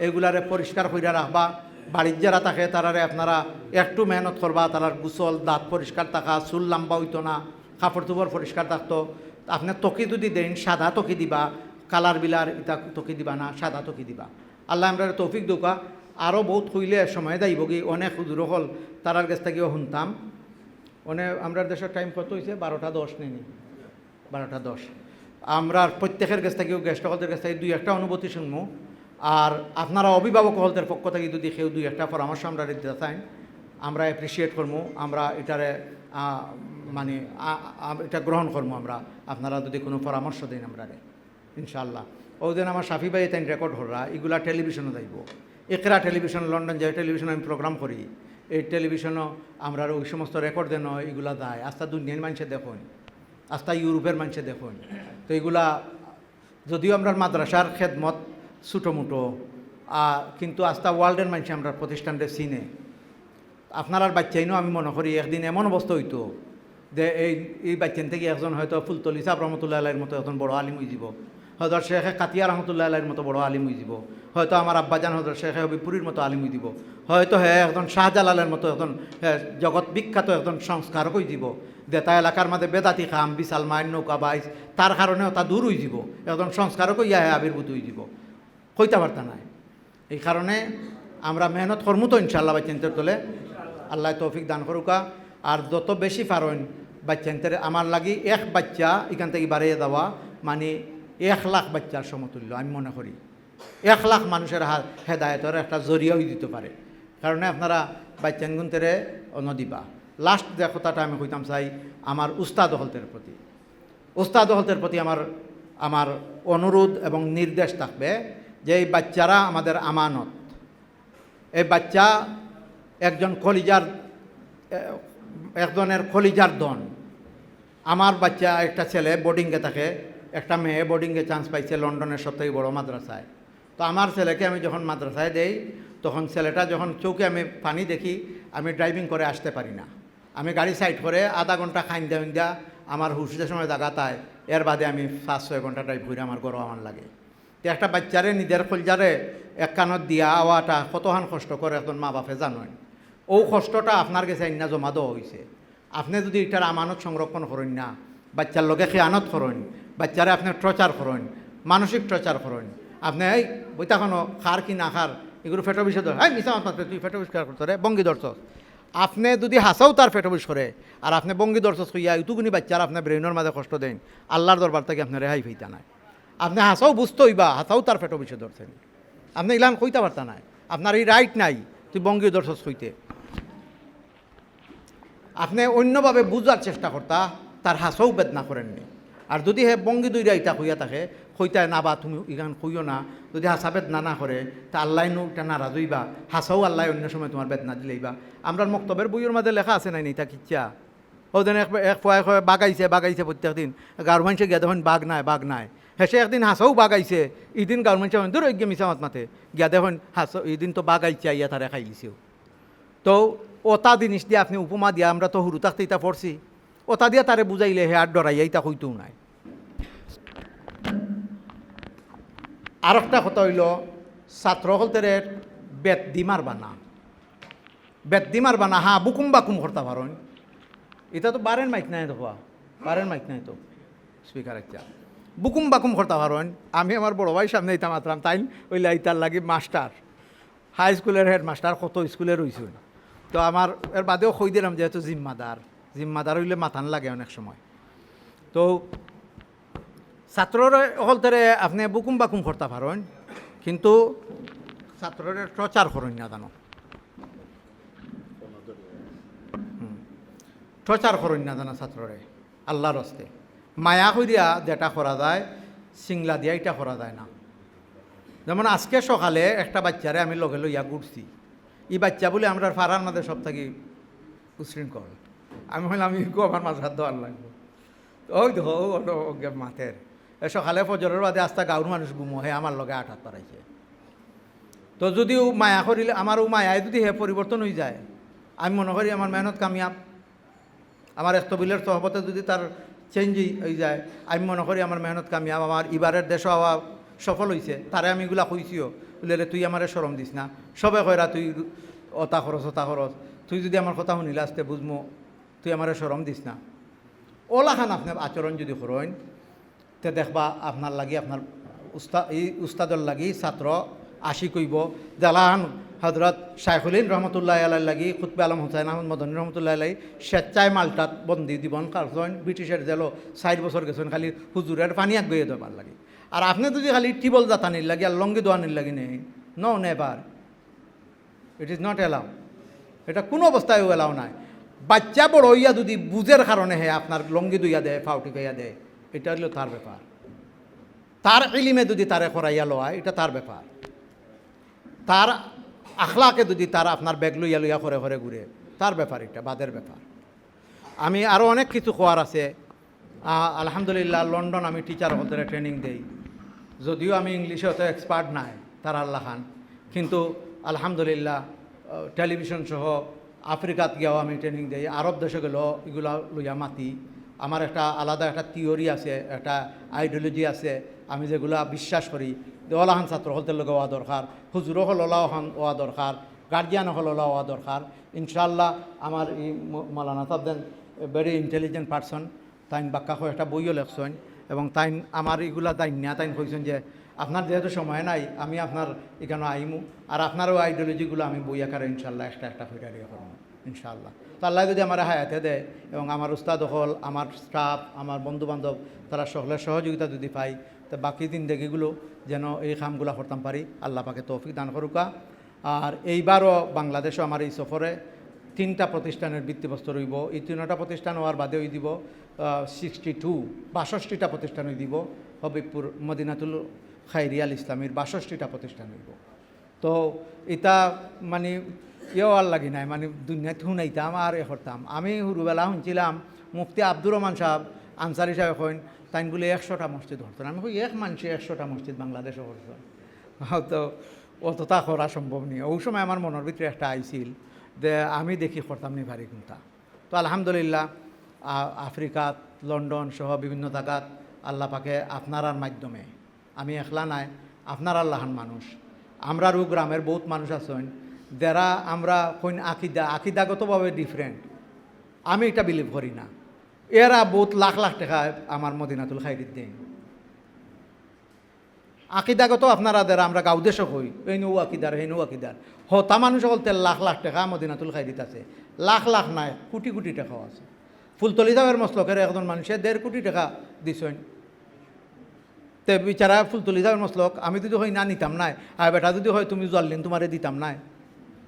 এগুলারে পরিষ্কার করে রাখবা। বাড়ির যারা থাকে তারারে আপনারা একটু মেহনত করবা, তারার গুসল, দাঁত পরিষ্কার থাকা, চুল লম্বা হইতো না, কাপড় চোপড় পরিষ্কার থাকতো। আপনার তকি যদি দেন সাদা তকি দিবা, কালার বিলার ইটা তকি দিবা না, সাদা তকি দিবা। আল্লাহ আমরা তৌফিক দোকা। আরও বহুত হইলে সময় দাইব কি অনেক দূর হল, তারার কাছ থেকেও শুনতাম। আমরা দেশের টাইম কত হয়েছে? 12:10 নেই, 12:10। আমরা প্রত্যেকের কাছ থেকেও গেস্ট হলদের কাছ থেকে 2-1টা অনুভূতি শুনবো। আর আপনারা অভিভাবক হলদের পক্ষ থেকে যদি কেউ 2-1টা পরামর্শ আমরা দিতে চান, আমরা অ্যাপ্রিসিয়েট করবো। আমরা এটারে মানে এটা গ্রহণ করবো। আমরা আপনারা যদি কোনো পরামর্শ দেন আমরা ইনশাআল্লাহ। ওই দিন আমার সাফি ভাই তাই রেকর্ড হরা, এগুলা টেলিভিশনে যাইব। একরা টেলিভিশন, লন্ডন যে টেলিভিশনে আমি প্রোগ্রাম করি, এই টেলিভিশনও আমরা ওই সমস্ত রেকর্ড দেন, এগুলা দেয়। আস্তা দুনিয়ার মানুষে দেখুন, আস্তা ইউরোপের মানুষে দেখুন। তো এগুলা যদিও আমরা মাদ্রাসার খেদমত ছোটোমোটো, কিন্তু আস্তা ওয়ার্ল্ডের মানুষে আমরা প্রতিষ্ঠানটা চিনে। আপনার আর বাচ্চাইনও আমি মনে করি একদিন এমন অবস্থা হইতো যে এই বাচ্চান থেকে একজন হয়তো ফুলতলি সাহেব রহমতুল্লাহ আলাইয়ের মতো একজন বড় আলিম হয়ে যাব, হয়তো শেখে কাতিয়া রহমতুল্লাহ আলাইয়ের মতো বড় আলিম হয়ে যাব, হয়তো আমার আব্বাজান হয়তো শেখে হবিপুরীর মতো আলিম হয়ে দিব, হয়তো একজন শাহজালালের মতো একজন জগৎ বিখ্যাত একজন সংস্কারক হয়ে যাব। দেতা এলাকার মধ্যে বেদাতি খাম, বিশাল মাইন, নৌকা বাইস, তার কারণেও তা দূর হয়ে যাব, একজন সংস্কারক ইয়া আবির্ভূত হয়ে যাব, কইতে পারতা নাই। এই কারণে আমরা মেহনত করমু তো ইনশাআল্লাহ বাচ্চাদের তোলে। আল্লাহ তৌফিক দান করুকা। আর যত বেশি পারেন বাচ্চাদের আমার লাগি এক বাচ্চা এখান থেকে বাড়িয়ে দেওয়া মানে 1 লাখ বাচ্চার সমতুল্য আমি মনে করি। 1 লাখ মানুষের হেদায়তের একটা জরিয়া হয়ে দিতে পারে। কারণে আপনারা বাচ্চান গুনতেরে নদিবা। লাস্ট যে কথাটা আমি কইতাম চাই আমার উস্তাদ হলতের প্রতি, উস্তাদ হলতের প্রতি আমার অনুরোধ এবং নির্দেশ থাকবে যে এই বাচ্চারা আমাদের আমানত। এই বাচ্চা একজনের কলিজার দন। আমার বাচ্চা একটা ছেলে বোর্ডিংয়ে থাকে, একটা মেয়ে বোর্ডিংয়ে চান্স পাইছে লন্ডনের সবথেকে বড় মাদ্রাসায়। তো আমার ছেলেকে আমি যখন মাদ্রাসায় দেই তখন ছেলেটা যখন চৌকে আমি পানি দেখি, আমি ড্রাইভিং করে আসতে পারি না। আমি গাড়ি সাইড করে আধা ঘন্টা খাইন দেওয়া আমার হুশদের সময় জাগাতায়, এর বাদে আমি 5-6 ঘন্টা ড্রাইভ করে আমার গরম আমার লাগে। তো একটা বাচ্চারে নিজের কলজারে এক কানত দিয়া আওয়াটা কতখান কষ্ট করে এখন মা বাপে জানেন। ও কষ্টটা আপনার কাছে আইনা জমা দেওয়া হয়েছে। আপনি যদি এটার আমানত সংরক্ষণ করেন না, বাচ্চার লগে খেয়ানত করেন, বাচ্চারে আপনি টর্চার করেন, মানসিক টর্চার করেন, আপনি এই বইটা কোনো খার কি না খার এগুলো ফেটো বিষয় ধর, হ্যাঁ মিশা মাত্র তুই ফেটো বিষয় করতে রে বঙ্গি দর্শক। আপনি যদি হাসাও তার ফেটো বিষ করে আর আপনি বঙ্গি দর্শক হইয়া ইতুগুনি বাচ্চার আপনার ব্রেইনের মাঝে কষ্ট দেন, আল্লাহর দরবার থেকে আপনার রেহাই হইতা নাই। আপনি হাসাও বুঝতে হইবা, হাসাও তার ফেটো বিষয় ধরছেন, আপনি ইলান কইতে পারতা নাই, আপনার এই রাইট নাই তুই বঙ্গীয় দর্শক হইতে। আপনি অন্যভাবে বুঝার চেষ্টা করতা তার হাসও বেদনা করেননি। আর যদি হে বঙ্গি দুইরা ইটা হইয়া থাকে হইতায় না বা তুমি ইখান কইও না, যদি হাসা বেদনা না করে তা আল্লাহ নো এটা নারাজ হইবা, হাসাও আল্লাহ অন্য সময় তোমার বেদনা দিলেইবা। আমরা মক্তবের বইয়ের মাঝে লেখা আছে নাই তা কিচ্ছা ও যেন এক ফয় বাগাইছে প্রত্যেক দিন গাঁর মানুষে গিয়া দেখুন বাঘ নাই হেসে একদিন হাসাও বাগাইছে, ইদিন গাঁর মানুষে দূর গিয়ে মিশা মাতে গিয়া দেখুন হাস ইদিন তো বাগাইছে ইয়া তারা খাই দিছেও। তো ওটা জিনিস দিয়ে আপনি উপমা দিয়া আমরা তো হুরু থাকতে ইটা পড়ছি, ওটা দিয়া তারে বুঝাইলে হে আর ডরাইয়া ইটা হইতেও নাই। আর একটা কথা হইল ছাত্রসকলদের বেদিমার বানা হ্যাঁ বুকুম বাকুম করতে পারেন। এটা তো বারেন মাইক নাই তো বারেন মাইক নাই তো স্পিকার একটা বুকুম বাকুম করতে পারেন। আমি আমার বড় ভাই সামনে ইটা মাত্রাম তাই ওই লাইটার লাগি মাস্টার হাই স্কুলের হেড মাস্টার কত স্কুলে রয়েছে। তো আমার এর বাদেও কই দিলাম যেহেতু জিম্মাদার হইলে মাথান লাগে অনেক সময়। তো ছাত্ররা হলতেরে আপনি বুকুম বাকুম করতে পারেন, কিন্তু ছাত্ররা টর্চার করেন না জানো, টর্চার করেন না জানা ছাত্ররে আল্লাহর হস্তে মায়া করিয়া যেটা করা যায় সিংলা দিয়া এটা করা যায় না। যেমন আজকে সকালে একটা বাচ্চারে আমি লগে লইয়া ঘুরছি, এই বাচ্চা বলে আমরা ফারার মাঝে সব থাকি উশৃঙ্খল। আমি হইলাম আমি আমার মাঝে হাত দেওয়ার লাগবো ওই তো মাথের সকালে ফজরের বাদে আস্তা গাঁর মানুষ ঘুমো হে আমার লগে আঠাত পারাইছে। তো যদিও মায়া করিলে আমারও মায়ায় যদি হে পরিবর্তন হয়ে যায়, আমি মনে করি আমার মেহনত কামিয়াব। আমার এস্তবিলের সহবতে যদি তার চেঞ্জ হয়ে যায়, আমি মনে করি আমার মেহনত কামিয়াব। আমার এবারের দেশ হওয়া সফল হয়েছে, তারে আমি এগুলা কইছিও বলে তুই আমারে শরম দিস না, সবে কয়রা তুই অতা খরচ তুই যদি আমার কথা শুনিলে আসতে বুঝমো, তুই আমারে শরম দিস না। ওলাখান আপনার আচরণ যদি করেন তে দেখবা আপনার লাগি আপনার উস্তাদর লাগি ছাত্র আশি কইব। জালাহান হজরত শাইখুলিন রহমতুল্লাহ আলাই লাগি কুতবে আলম হুসাইন আহমদ মদনী রহমতুল্লাহ আলাই স্বেচ্ছায় মাল্টাত বন্দি দিবন কারণ ব্রিটিশের জেলো 60 বছর গেছেন খালি হুজুরের পানিয়াত গইয়ে দেবার লাগে। আর আপনি যদি খালি টিবল জাতানির লাগে আর লঙ্গি দোয়ানির লাগে নেই no never, it is not allow. এটা কোনো অবস্থায় এলাও নাই। বাচ্চা বড় হইয়া যদি বুঝের কারণে হে আপনার লঙ্গি দুইয়া দেয় ফাউটি খাইয়া দেয়, এটা হলো তার ব্যাপার। তার ইলিমে যদি তারে করাইয়া লয় এটা তার ব্যাপার। তার আখলাকে যদি তার আপনার ব্যাগ লইয়া লইয়া করে করে ঘুরে তার ব্যাপার, এটা বাদের ব্যাপার। আমি আরও অনেক কিছু খোয়ার আছে। আলহামদুলিল্লাহ লন্ডন আমি টিচার হতে ট্রেনিং দেই, যদিও আমি ইংলিশে অত এক্সপার্ট নাই তার আল্লাহ খান, কিন্তু আলহামদুলিল্লাহ টেলিভিশন সহ আফ্রিকাত গিয়েও আমি ট্রেনিং দিই, আরব দেশে গেলেও এগুলো লইয়া মাতি। আমার একটা আলাদা একটা থিওরি আছে, একটা আইডিওলজি আছে, আমি যেগুলো বিশ্বাস করি। ওলাহান ছাত্র হলতে লোক হওয়া দরকার, হুজুরও হল ওলাহান হওয়া দরকার, গার্জিয়ান হল ওলা হওয়া দরকার। ইনশাআল্লাহ আমার এই মৌলানা সাহেব ভেরি ইন্টেলিজেন্ট পার্সন, তাইন বাক্কা একটা বইও লেখছেন এবং তাইন আমার এগুলা তাইন না তাইন কইছেন যে আপনার যেহেতু সময় নাই আমি আপনার এখানে আইমু আর আপনারও আইডিওলজিগুলো আমি বই আকারে ইনশাআল্লাহ একটা ফিরারিয়া করবো ইনশাআল্লাহ। তো আল্লাহ যদি আমার হায়াতে দেয় এবং আমার উস্তাদ হল, আমার স্টাফ, আমার বন্ধুবান্ধব তারা সকলের সহযোগিতা যদি পাই, তো বাকি জিন্দেগিগুলো যেন এই কামগুলো করতাম পারি, আল্লাহ পাকে তৌফিক দান করুকা। আর এইবারও বাংলাদেশও আমার এই সফরে 3টা প্রতিষ্ঠানের ভিত্তিপ্রস্তর রইব। এই 3টা প্রতিষ্ঠান হওয়ার বাদেও দিব 62টা প্রতিষ্ঠান দিব। হবিবপুর মদিনাতুল খায়রিয়াল ইসলামীর 62টা প্রতিষ্ঠান হইব। তো এটা মানে আর লাগি নাই, মানে দুনিয়াত শুনাইতাম আর করতাম। আমি হুরুবেলা শুনছিলাম মুফতি আব্দুর রহমান সাহেব আনসারি সাহেব এখন তাই বলে 100টা মসজিদ হরতেন। আমি এক মানুষে 100টা মসজিদ বাংলাদেশে হরতেন, তো অতটা করা সম্ভব নেই। ওই সময় আমার মনের ভিতরে একটা আইছিল যে আমি দেখি করতাম নি পারি কোনটা। তো আলহামদুলিল্লাহ আফ্রিকাত লন্ডন সহ বিভিন্ন জায়গাত আল্লাহ পাকে আপনারার মাধ্যমে, আমি একলা নাই, আপনার আল্লাহান মানুষ, আমরারও গ্রামের বহুত মানুষ আছেন যারা আমরা কোন আকিদাগতভাবে ডিফারেন্ট, আমি এটা বিলিভ করি না। এরা বহুত লাখ লাখ টাকা আমার মদিনাতুল খায়রিত দেন। আকিদাগত আপনারা যারা আমরা গাউদেশ হই এই নৌ আকিদার এই নৌ আকিদার হতা মানুষ বলতে লাখ লাখ টাকা মদিনাতুল খায়রিত আছে, লাখ লাখ নাই কোটি কোটি টাকাও আছে। ফুলতলি দামের মসলকের একজন মানুষের 1.5 কোটি টাকা দিছেন। তে বিচারা ফুলতলি দামের মসলক আমি যদি হয় না নিতাম নাই, আর বেটা যদি হয় তুমি জল্লিন তোমারে দিতাম নাই,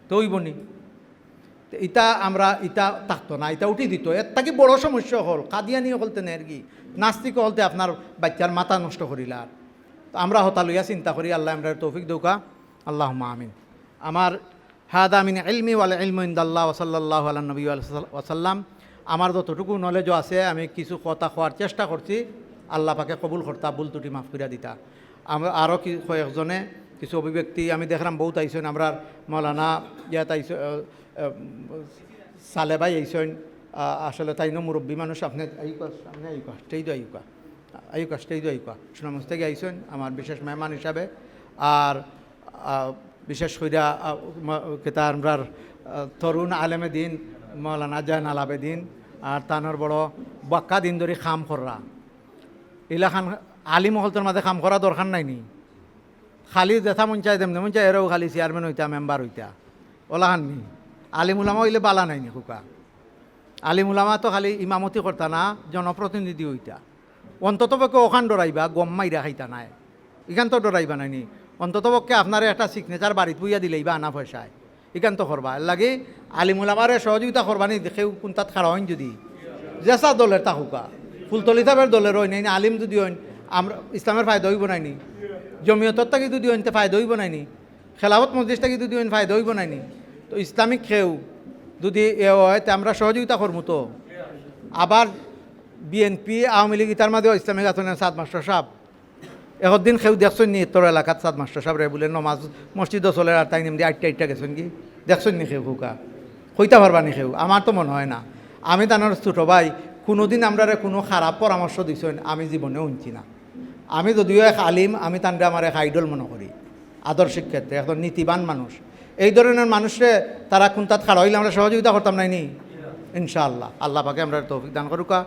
তো ওই বনি। তো ইটা আমরা ইটা থাকতো না, ইটা উঠি দিত। এর থাকি বড় সমস্যা হল কাদিয়ানি হলতে নের কি নাস্তিক হলতে আপনার বাচ্চার মাথা নষ্ট করিলার। তো আমরা হতা লইয়া চিন্তা করি, আল্লাহ আমরা তৌফিক দৌকা, আল্লাহুম্মা আমিন। আমার হাদা মিন ইলমি ওয়াল ইলমু ইনদাল্লাহ ওয়া সাল্লাল্লাহু আলা নবী ওয়া সাল্লাম। আমার যতটুকু নলেজও আছে আমি কিছু কথা কোয়ার চেষ্টা করছি, আল্লাহ পাকে কবুল করতা, ভুল ত্রুটি মাফ করিয়া দিতা। আমরা আরও কয়েকজনে কিছু অভিব্যক্তি আমি দেখলাম বহুত আইসেন, আমরা মৌলানা ইয়াত আইস সালে ভাই আইসেন, আসলে তাই মুরব্বী মানুষ, আপনি সামনে আইকা সুনামগঞ্জ থেকে আইসেন আমার বিশেষ মেহমান হিসাবে। আর বিশেষ কইরা কেতা আমরার তরুণ আলেমে দিন মৌলানা জাহানাল আবেদিন আর তানোর বড় বাক্কা দিন ধরে খাম কররা এলাখান আলিম হলতর মাঝে কাম করা দরকার নাইনি, খালি দেখা মন চাই তেমনি মন চাই এরাও খালি চেয়ারম্যান হইতা মেম্বার হইতা ওলাখান নি। আলিম উলামা হইলে বালা নাইনি খুকা, আলিম উলামা তো খালি ইমামতি করতা না, জনপ্রতিনিধি হইতা। অন্তত পক্ষে ওখান ডরাইবা, গম মাইরা খাইতা নাই, এখান তো ডরাইবা নাইনি। অন্তত পক্ষে আপনার একটা সিগনেচার বাড়িত বইয়া দিলেই বা আনা পয়সায় এখান তো করবা। এর লাগে আলিম উলামারে সহযোগিতা করবানি, দেখেও কোনটাত খাড়া হইন যদি জেসা দলের তাহুকা ফুলতলি সাহেবের দলের হই নাইনি, আলিম যদি হইন আমরা ইসলামের ফায়দা হইব নাইনি, জমিয়তর থাকি যদি হইন ফায়দা হইব নাইনি, খেলাফত মসজিদ থাকি যদি হইন ফায়দা হইব নাইনি। তো ইসলামিক খেউ যদি এ হয় তে আমরা সহযোগিতা করবো। তো আবার বিএনপি আওয়ামী লীগ ইতার মাঝেও ইসলামিক আচরণের সাদ মাস্টার সাহেব একদিন খেউ দেখছেন নি তোর এলাকাত সাদ মাস্টার সাহেব রে বলে নমাজ মসজিদও চলে, আর তাই নিমদি আটটা গেছেন কি দেখছেন নি খেউ খুকা হইতে পারবা নি খেউ? আমার তো মনে হয় না। আমি তানোর ছোটো ভাই কোনোদিন আমরা কোনো খারাপ পরামর্শ দিছেন আমি জীবনে শুনছি না। আমি যদিও এক আলিম, আমি তানরে আমার এক আইডল মনে করি আদর্শিক ক্ষেত্রে, একজন নীতিবান মানুষ। এই ধরনের মানুষে তারা কোন তাত খাড়া হইলে আমরা সহযোগিতা করতাম নাইনি ইনশাআল্লাহ। আল্লাহ পাকে আমরা তৌফিক দান করুকা।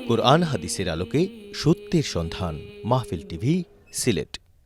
কুরআন হাদিসের আলোকে সত্যের সন্ধান, মাহফিল টিভি, সিলেট।